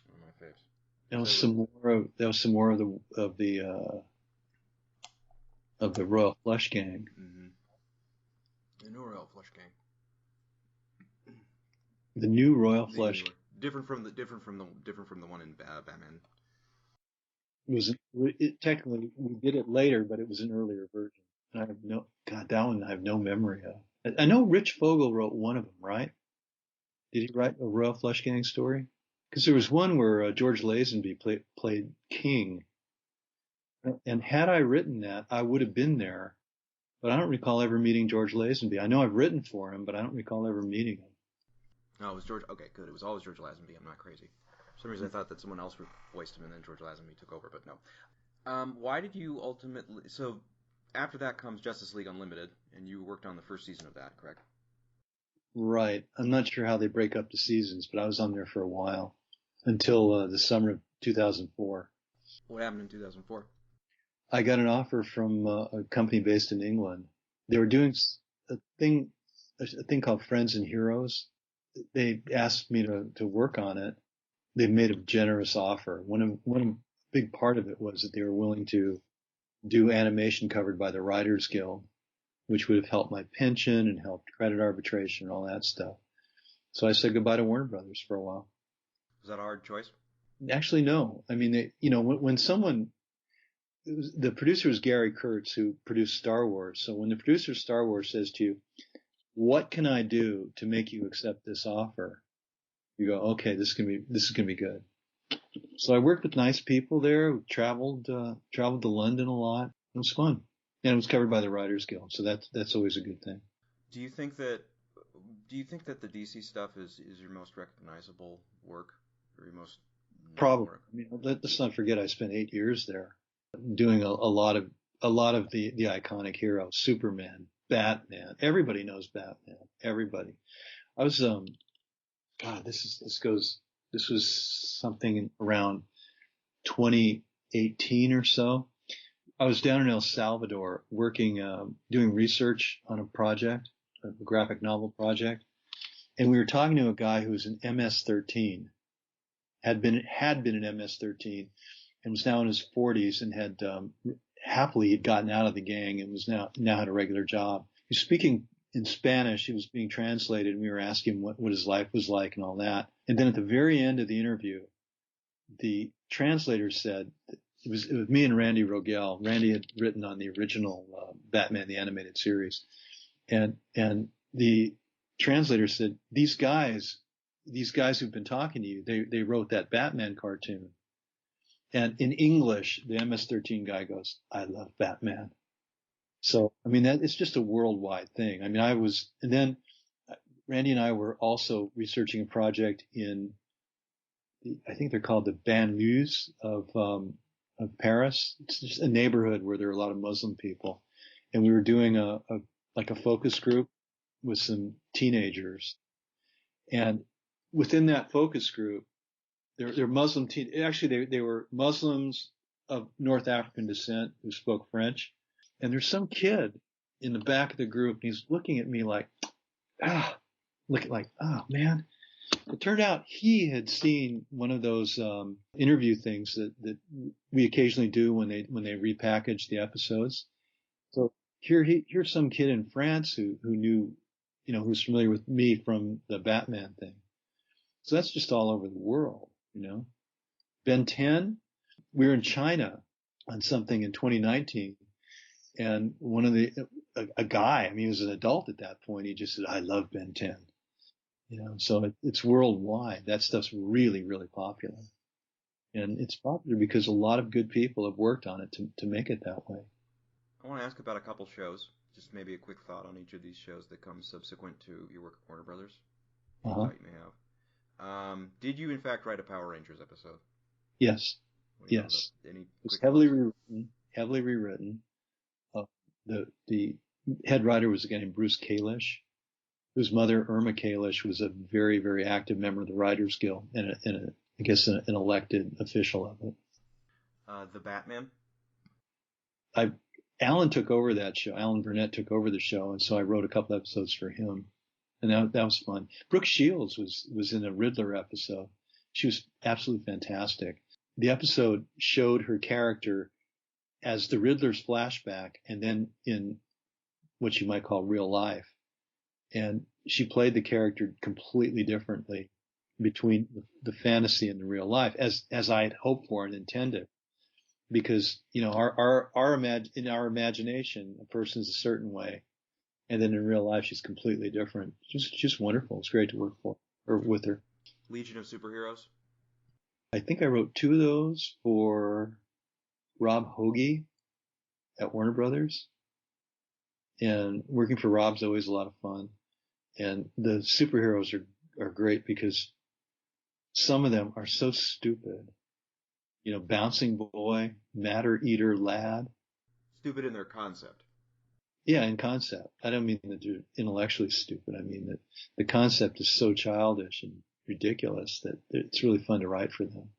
One of my faves. That was some more of the Royal Flush Gang. Mm-hmm. The new Royal Flush Gang. The new Royal Flush. Different from the one in Batman. Technically we did it later, but it was an earlier version. And that one I have no memory of. I know Rich Fogel wrote one of them, right? Did he write a Royal Flush Gang story? Because there was one where George Lazenby played King. And had I written that, I would have been there. But I don't recall ever meeting George Lazenby. I know I've written for him, but I don't recall ever meeting him. No, it was George. Okay, good. It was always George Lazenby. I'm not crazy. For some reason I thought that someone else voiced him and then George Lazenby took over, but no. Why did you ultimately... So after that comes Justice League Unlimited, and you worked on the first season of that, correct? Right. I'm not sure how they break up the seasons, but I was on there for a while. Until the summer of 2004. What happened in 2004? I got an offer from a company based in England. They were doing a thing called Friends and Heroes. They asked me to work on it. They made a generous offer. One big part of it was that they were willing to do animation covered by the Writers Guild, which would have helped my pension and helped credit arbitration and all that stuff. So I said goodbye to Warner Brothers for a while. Was that a hard choice? Actually, no. I mean, when someone, the producer was Gary Kurtz, who produced Star Wars. So when the producer of Star Wars says to you, what can I do to make you accept this offer? You go, okay, this is gonna be good. So I worked with nice people there, traveled to London a lot. It was fun. And it was covered by the Writers Guild. So that's always a good thing. Do you think that the DC stuff is your most recognizable work, or your most Probably. work? I mean, let's not forget I spent 8 years there doing a lot of the iconic heroes, Superman, Batman. Everybody knows Batman. Everybody. I was this was something around 2018 or so. I was down in El Salvador working, doing research on a project, a graphic novel project. And we were talking to a guy who was an MS-13, had been an MS-13 and was now in his 40s and had, happily he'd gotten out of the gang and was now had a regular job. He was speaking in Spanish. He was being translated and we were asking him what his life was like and all that. And then at the very end of the interview, the translator said, it was me and Randy Rogel. Randy had written on the original Batman the Animated Series, and the translator said, these guys who've been talking to you, they wrote that Batman cartoon. And in English, the MS-13 guy goes, I love Batman. So I mean that it's just a worldwide thing. I mean and then Randy and I were also researching a project in I think they're called the banlieues of Paris. It's just a neighborhood where there are a lot of Muslim people. And we were doing a focus group with some teenagers. And within that focus group, they're Muslim actually they were Muslims of North African descent who spoke French. And there's some kid in the back of the group and he's looking at me like, oh man. It turned out he had seen one of those interview things that we occasionally do when they repackage the episodes. So here's some kid in France who knew, who's familiar with me from the Batman thing. So that's just all over the world, Ben 10, we were in China on something in 2019, and a guy, I mean, he was an adult at that point. He just said, "I love Ben 10." So it's worldwide. That stuff's really, really popular. And it's popular because a lot of good people have worked on it to make it that way. I want to ask about a couple shows. Just maybe a quick thought on each of these shows that come subsequent to your work at Warner Brothers. Uh-huh. You may have. Did you, in fact, write a Power Rangers episode? Yes. Yes. It was heavily rewritten. The head writer was a guy named Bruce Kalish, whose mother, Irma Kalish, was a very, very active member of the Writers Guild and I guess an elected official of it. The Batman? Alan took over that show. Alan Burnett took over the show, and so I wrote a couple episodes for him. And that was fun. Brooke Shields was in a Riddler episode. She was absolutely fantastic. The episode showed her character as the Riddler's flashback and then in what you might call real life. And she played the character completely differently between the fantasy and the real life, as I had hoped for and intended. Because, in our imagination, a person's a certain way, and then in real life she's completely different. Just wonderful. It's great to work with her. Legion of Superheroes? I think I wrote 2 of those for Rob Hoagie at Warner Brothers. And working for Rob's always a lot of fun. And the superheroes are great because some of them are so stupid. Bouncing Boy, Matter Eater Lad. Stupid in their concept. Yeah, in concept. I don't mean that they're intellectually stupid. I mean that the concept is so childish and ridiculous that it's really fun to write for them.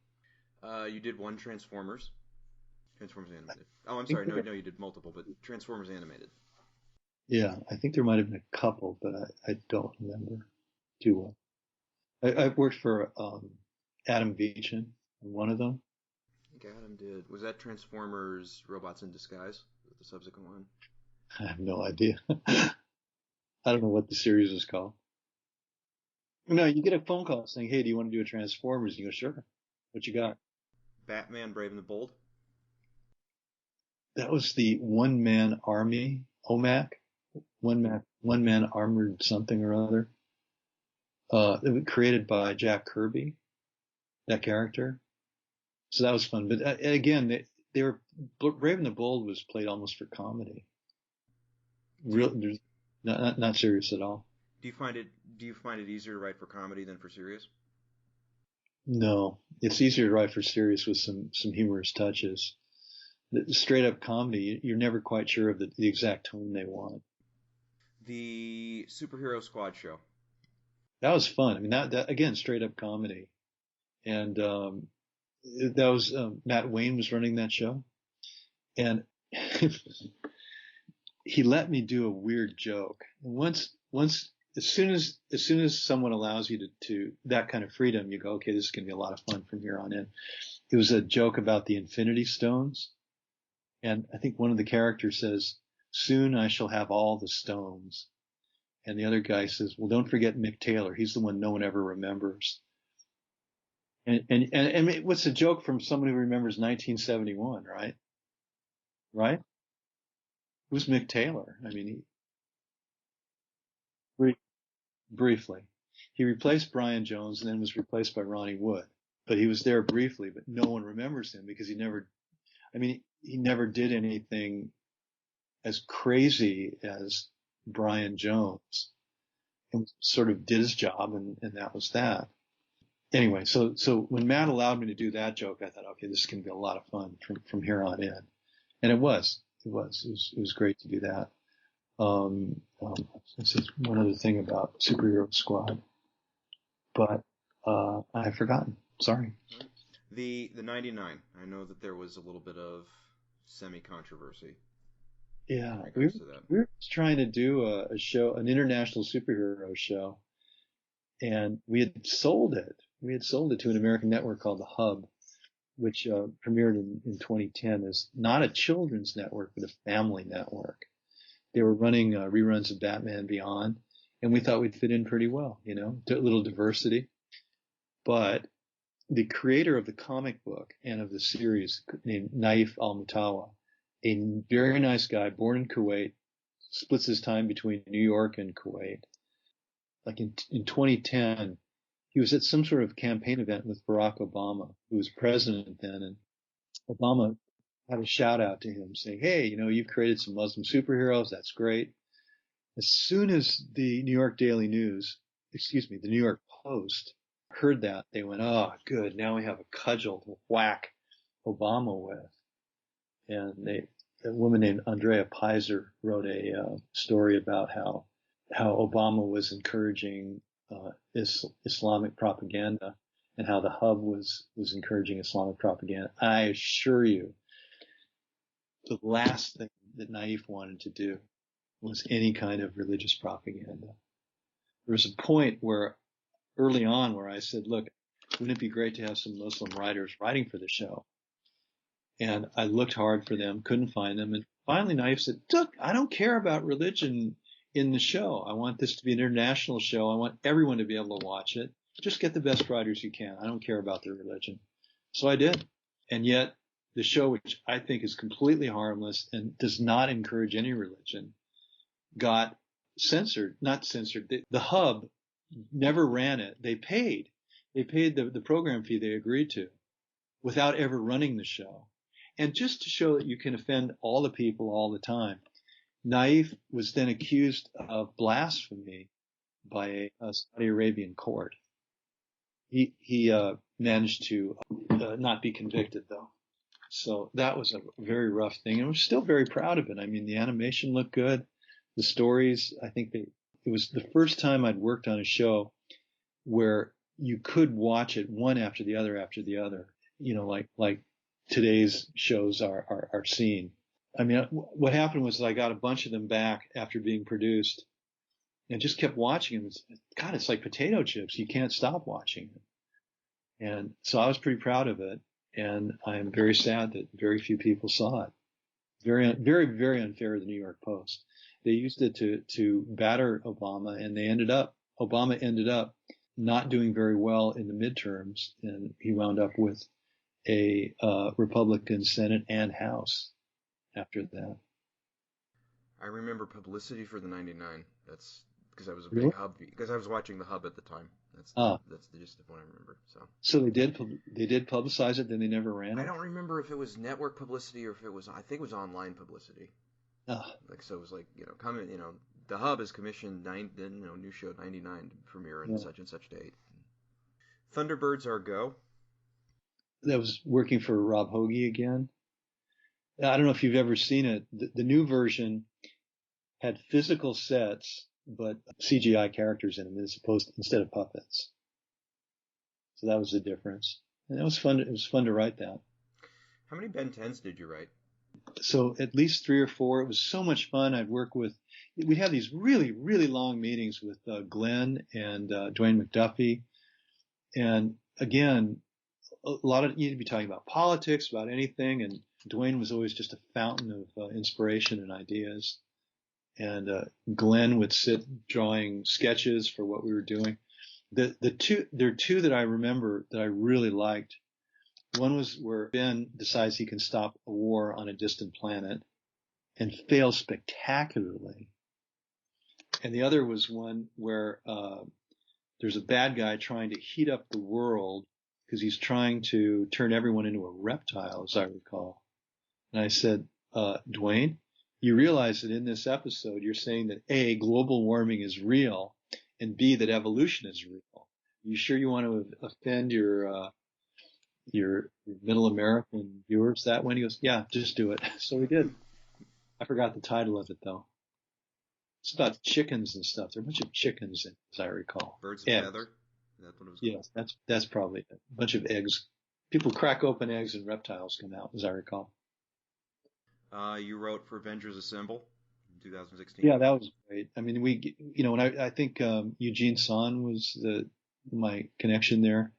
You did one Transformers Animated. Oh, I'm sorry. No, you did multiple, but Transformers Animated. Yeah, I think there might have been a couple, but I don't remember too well. I've worked for Adam Beechin on one of them. I think Adam did. Was that Transformers Robots in Disguise? The subsequent one? I have no idea. I don't know what the series is called. No, you get a phone call saying, "Hey, do you want to do a Transformers?" And you go, "Sure." What you got? Batman Brave and the Bold? That was the one-man army, OMAC. One man armored something or other. It was created by Jack Kirby, that character. So that was fun. But again, they were Brave and the Bold was played almost for comedy. Real, not serious at all. Do you find it easier to write for comedy than for serious? No, it's easier to write for serious with some humorous touches. The straight up comedy, you're never quite sure of the exact tone they want. The Superhero Squad show. That was fun. I mean, that again, straight up comedy. And that was Matt Wayne was running that show, and he let me do a weird joke. And once as soon as someone allows you to that kind of freedom, you go, okay, this is going to be a lot of fun from here on in. It was a joke about the Infinity Stones, and I think one of the characters says, "Soon I shall have all the stones," and the other guy says, "Well, don't forget Mick Taylor. He's the one no one ever remembers." And what's a joke from someone who remembers 1971, right? Right? Who's Mick Taylor? I mean, briefly, he replaced Brian Jones and then was replaced by Ronnie Wood. But he was there briefly, but no one remembers him because he never did anything as crazy as Brian Jones, and sort of did his job, and that was that. Anyway, so when Matt allowed me to do that joke, I thought, okay, this is going to be a lot of fun from here on in, and it was great to do that. This is one other thing about Superhero Squad, but I've forgotten. Sorry. The 99. I know that there was a little bit of semi-controversy. Yeah, we were trying to do a show, an international superhero show, and we had sold it. We had sold it to an American network called The Hub, which premiered in 2010 as not a children's network, but a family network. They were running reruns of Batman Beyond, and we thought we'd fit in pretty well, a little diversity. But the creator of the comic book and of the series, named Naif Al-Mutawa, a very nice guy, born in Kuwait, splits his time between New York and Kuwait. Like in 2010, he was at some sort of campaign event with Barack Obama, who was president then, and Obama had a shout out to him saying, "Hey, you've created some Muslim superheroes. That's great." As soon as the New York the New York Post heard that, they went, "Oh, good. Now we have a cudgel to whack Obama with." And a woman named Andrea Pizer wrote a story about how Obama was encouraging Islamic propaganda, and how the Hub was encouraging Islamic propaganda. I assure you, the last thing that Naif wanted to do was any kind of religious propaganda. There was a point early on where I said, look, wouldn't it be great to have some Muslim writers writing for the show? And I looked hard for them, couldn't find them. And finally Naif said, look, I don't care about religion in the show. I want this to be an international show. I want everyone to be able to watch it. Just get the best writers you can. I don't care about their religion. So I did. And yet the show, which I think is completely harmless and does not encourage any religion, got censored. Not censored. The Hub never ran it. They paid the program fee they agreed to without ever running the show. And just to show that you can offend all the people all the time, Naif was then accused of blasphemy by a Saudi Arabian court. He managed to not be convicted, though. So that was a very rough thing, and we're still very proud of it. I mean, the animation looked good. The stories, I think it was the first time I'd worked on a show where you could watch it one after the other, like today's shows are seen. I mean, what happened was I got a bunch of them back after being produced and just kept watching them. God, it's like potato chips. You can't stop watching it. And so I was pretty proud of it. And I'm very sad that very few people saw it. Very, very, very unfair of the New York Post. They used it to batter Obama, and Obama ended up not doing very well in the midterms, and he wound up with a Republican Senate and House after that. I remember publicity for the 99. because I was a Really? big Hub because I was watching the Hub at the time. That's the gist of what I remember. So they did publicize it, then they never ran it. I don't remember if it was network publicity or if it was. I think it was online publicity. Like so, it was like coming. The Hub is commissioned new show 99 to premiere on such and such date. Thunderbirds are go. That was working for Rob Hoagie again. I don't know if you've ever seen it. The new version had physical sets, but CGI characters in them instead of puppets. So that was the difference. And that was fun. It was fun to write that. How many Ben 10s did you write? So at least 3 or 4. It was so much fun. We'd have these really, really long meetings with Glenn and Dwayne McDuffie. And again, you'd be talking about politics, about anything. And Dwayne was always just a fountain of inspiration and ideas. And Glenn would sit drawing sketches for what we were doing. There are two that I remember that I really liked. One was where Ben decides he can stop a war on a distant planet and fails spectacularly. And the other was one where there's a bad guy trying to heat up the world because he's trying to turn everyone into a reptile, as I recall. And I said, Dwayne, you realize that in this episode you're saying that A, global warming is real, and B, that evolution is real. You sure you want to offend your middle American viewers that way? And he goes, yeah, just do it. So we did. I forgot the title of it though. It's about chickens and stuff. There are a bunch of chickens in it, as I recall. Birds of Feather? That's what it was called? Yes, that's probably it. A bunch of eggs. People crack open eggs and reptiles come out, as I recall. You wrote for Avengers Assemble in 2016. Yeah, that was great. I mean, I think Eugene Son was my connection there.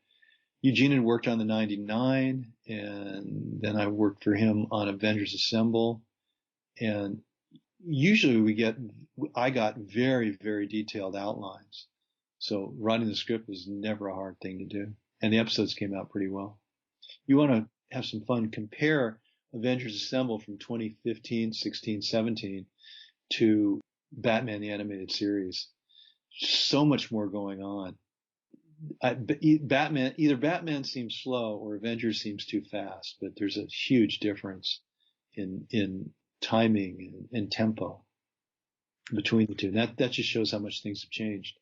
Eugene had worked on the 99, and then I worked for him on Avengers Assemble. And usually I got very, very detailed outlines. So writing the script was never a hard thing to do. And the episodes came out pretty well. You want to have some fun, compare Avengers Assemble from 2015, 16, 17 to Batman the Animated Series. So much more going on. Either Batman seems slow or Avengers seems too fast, but there's a huge difference in timing and tempo between the two. And that just shows how much things have changed.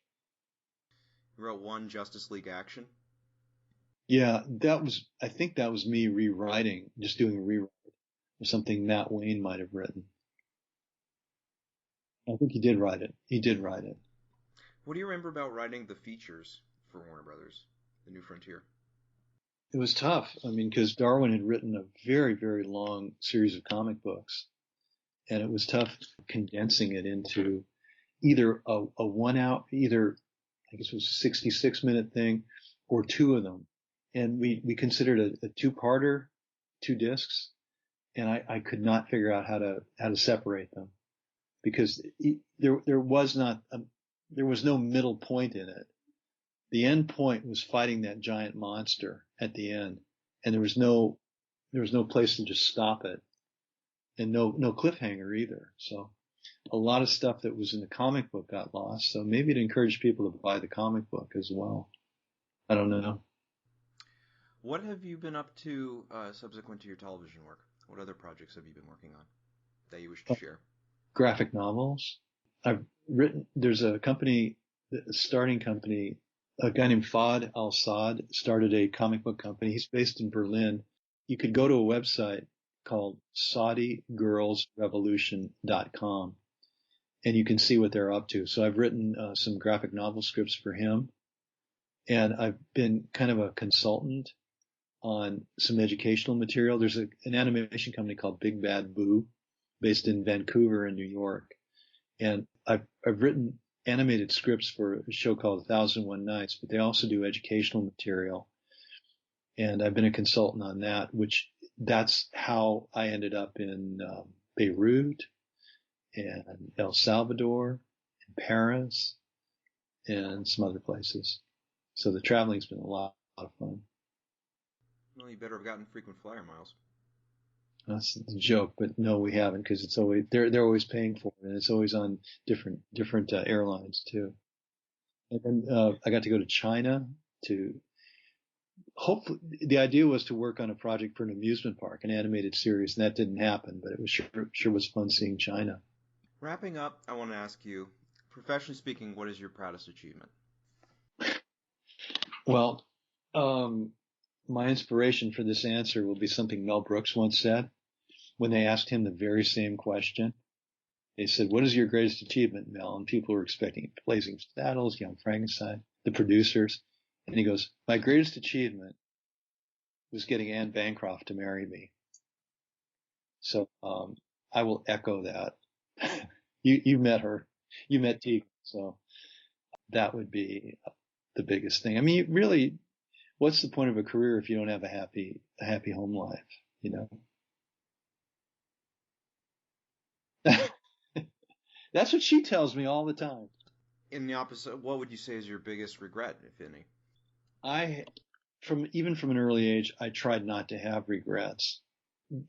You wrote one Justice League Action? Yeah, I think that was me rewriting, just doing a rewrite of something Matt Wayne might have written. I think he did write it. What do you remember about writing the features for Warner Brothers, The New Frontier? It was tough. I mean, because Darwin had written a very, very long series of comic books, and it was tough condensing it into either a I guess it was a 66-minute thing, or 2 of them. And we considered a 2-parter, 2 discs, and I could not figure out how to separate them because there was no middle point in it. The end point was fighting that giant monster at the end, and there was no place to just stop it, and no cliffhanger either. So a lot of stuff that was in the comic book got lost. So maybe it encouraged people to buy the comic book as well. I don't know. What have you been up to subsequent to your television work? What other projects have you been working on that you wish to share? Graphic novels. There's a company, a starting company, a guy named Fahd Al-Saad started a comic book company. He's based in Berlin. You could go to a website called SaudiGirlsRevolution.com and you can see what they're up to. So I've written some graphic novel scripts for him, and I've been kind of a consultant on some educational material. There's an animation company called Big Bad Boo based in Vancouver and New York. And I've written animated scripts for a show called 1001 Nights, but they also do educational material. And I've been a consultant on that, that's how I ended up in Beirut and El Salvador and Paris and some other places. So the traveling's been a lot of fun. Well, you better have gotten frequent flyer miles. That's the joke, but no, we haven't, because it's always they're always paying for it, and it's always on different airlines too. And then I got to go to China to hopefully. The idea was to work on a project for an amusement park, an animated series, and that didn't happen. But it was sure was fun seeing China. Wrapping up, I want to ask you, professionally speaking, what is your proudest achievement? Well, my inspiration for this answer will be something Mel Brooks once said when they asked him the very same question. They said, "What is your greatest achievement, Mel?" And people were expecting Blazing Saddles, Young Frankenstein, the producers. And he goes, "My greatest achievement was getting Anne Bancroft to marry me." So I will echo that. You met her. You met Teagen. So that would be the biggest thing. I mean, really, what's the point of a career if you don't have a happy home life, you know? That's what she tells me all the time. In the opposite, what would you say is your biggest regret, if any? Even from an early age, I tried not to have regrets.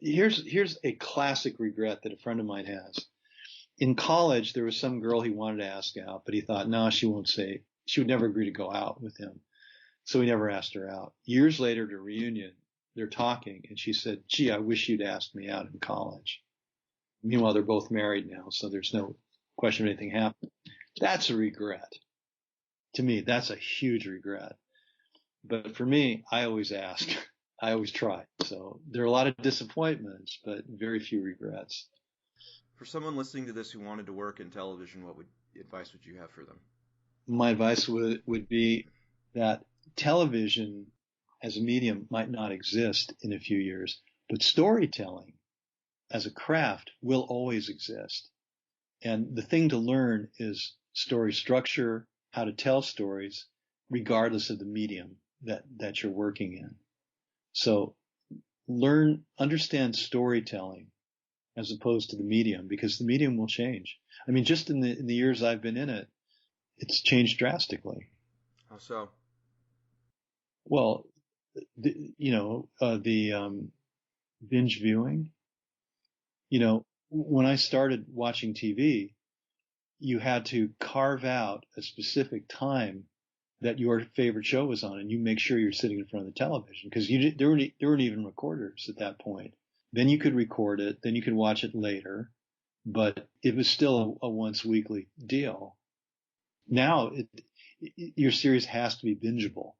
Here's a classic regret that a friend of mine has. In college, there was some girl he wanted to ask out, but he thought, no, she would never agree to go out with him. So he never asked her out. Years later at a reunion, they're talking, and she said, "Gee, I wish you'd asked me out in college." Meanwhile, they're both married now, so there's no question of anything happening. That's a regret. To me, that's a huge regret. But for me, I always ask. I always try. So there are a lot of disappointments, but very few regrets. For someone listening to this who wanted to work in television, what advice would you have for them? My advice would be that television as a medium might not exist in a few years, but storytelling as a craft will always exist. And the thing to learn is story structure, how to tell stories, regardless of the medium that you're working in. So understand storytelling as opposed to the medium, because the medium will change. I mean, just in the years I've been in it, it's changed drastically. How so? Well, the binge viewing. When I started watching TV, you had to carve out a specific time that your favorite show was on, and you make sure you're sitting in front of the television, because there weren't even recorders at that point. Then you could record it, then you could watch it later, but it was still a once weekly deal. Now your series has to be bingeable.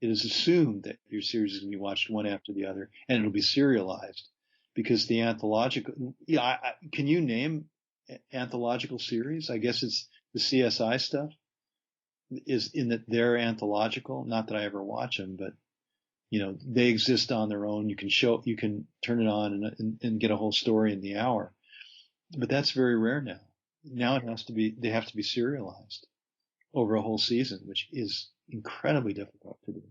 It is assumed that your series is going to be watched one after the other, and it'll be serialized, because the anthological. Yeah, can you name anthological series? I guess it's the CSI stuff. Is in that they're anthological. Not that I ever watch them, but they exist on their own. You can turn it on and get a whole story in the hour. But that's very rare now. Now they have to be serialized over a whole season, which is incredibly difficult to do.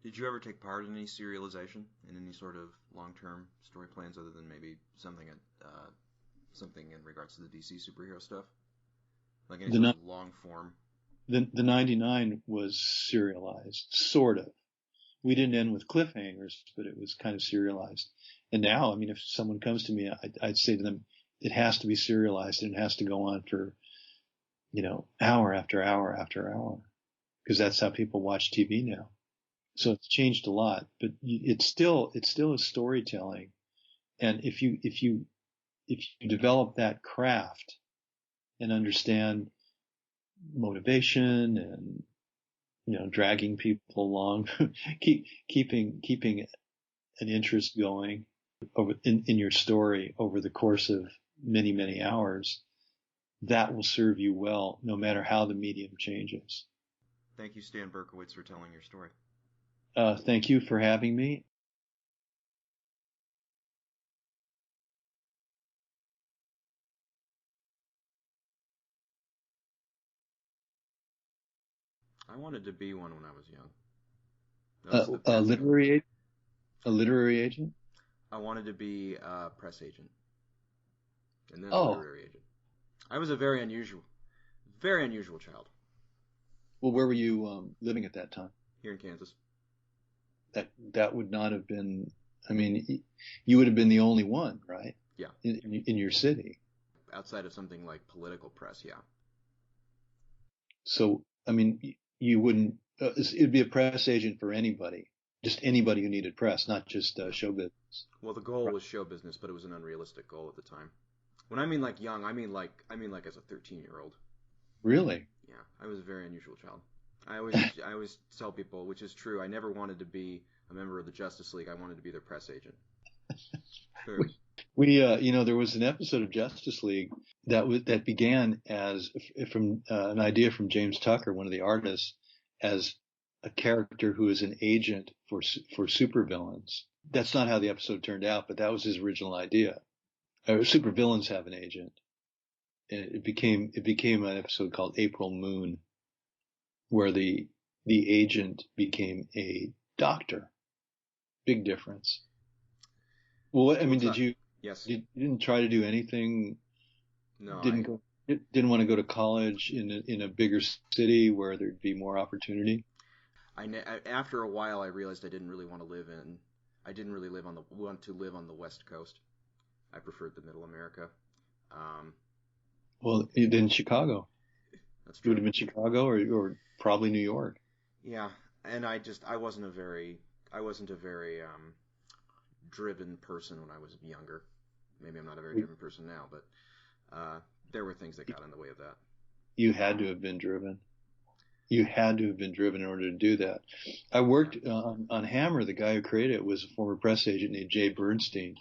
Did you ever take part in any serialization in any sort of long-term story plans, other than maybe something in regards to the DC superhero stuff, like any sort of long form? The 99 was serialized, sort of. We didn't end with cliffhangers, but it was kind of serialized. And now, I mean, if someone comes to me, I'd say to them, it has to be serialized, and it has to go on for, hour after hour after hour, because that's how people watch TV now. So it's changed a lot, but it's still a storytelling. And if you develop that craft and understand motivation and dragging people along, keeping an interest going over in your story over the course of many, many hours, that will serve you well, no matter how the medium changes. Thank you, Stan Berkowitz, for telling your story. Thank you for having me. I wanted to be one when I was young. A literary agent? I wanted to be a press agent, and then a literary agent. I was a very unusual child. Well, where were you living at that time? Here in Kansas. That would not have been I mean, you would have been the only one, right? Yeah. In your city. Outside of something like political press, yeah. So, I mean, you wouldn't, it'd be a press agent for anybody, just anybody who needed press, not just show business. Well, the goal was show business, but it was an unrealistic goal at the time. When I mean like young, I mean like as a 13-year-old. Really? Yeah, I was a very unusual child. I always tell people, which is true, I never wanted to be a member of the Justice League. I wanted to be their press agent. We there was an episode of Justice League that began as from an idea from James Tucker, one of the artists, as a character who is an agent for supervillains. That's not how the episode turned out, but that was his original idea. Supervillains have an agent. And it became an episode called April Moon, where the agent became a doctor. Big difference. Well, I mean, Yes. You didn't try to do anything? No. Didn't want to go to college in a bigger city where there'd be more opportunity? After a while, I realized I didn't really want to live on the West Coast. I preferred the Middle America. Well, then Chicago. That's true. It would have been Chicago or probably New York. Yeah, and I wasn't a very driven person when I was younger. Maybe I'm not a very driven person now, but there were things that got in the way of that. You had to have been driven. You had to have been driven in order to do that. I worked on Hammer. The guy who created it was a former press agent named Jay Bernstein.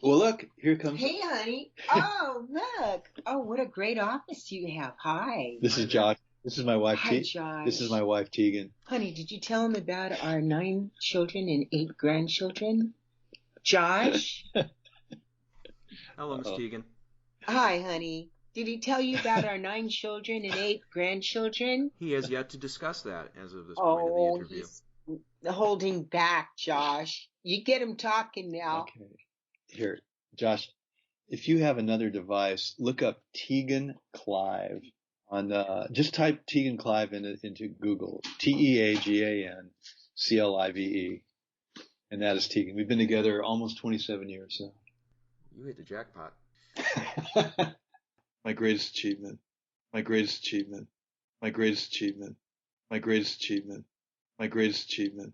Well, look, here comes. Hey, honey. Oh, look. Oh, what a great office you have. Hi. This is Josh. This is my wife. Hi, Josh. This is my wife, Teagan. Honey, did you tell him about our 9 children and 8 grandchildren? Josh? Hello, Miss Teagan. Hi, honey. Did he tell you about our 9 children and 8 grandchildren? He has yet to discuss that as of this point of the interview. He's holding back, Josh. You get him talking now. Okay. Here, Josh, if you have another device, look up Teagan Clive on just type Teagan Clive into Google. TeaganClive. And that is Teagan. We've been together almost 27 years now. You hit the jackpot. My greatest achievement. My greatest achievement. My greatest achievement. My greatest achievement. My greatest achievement.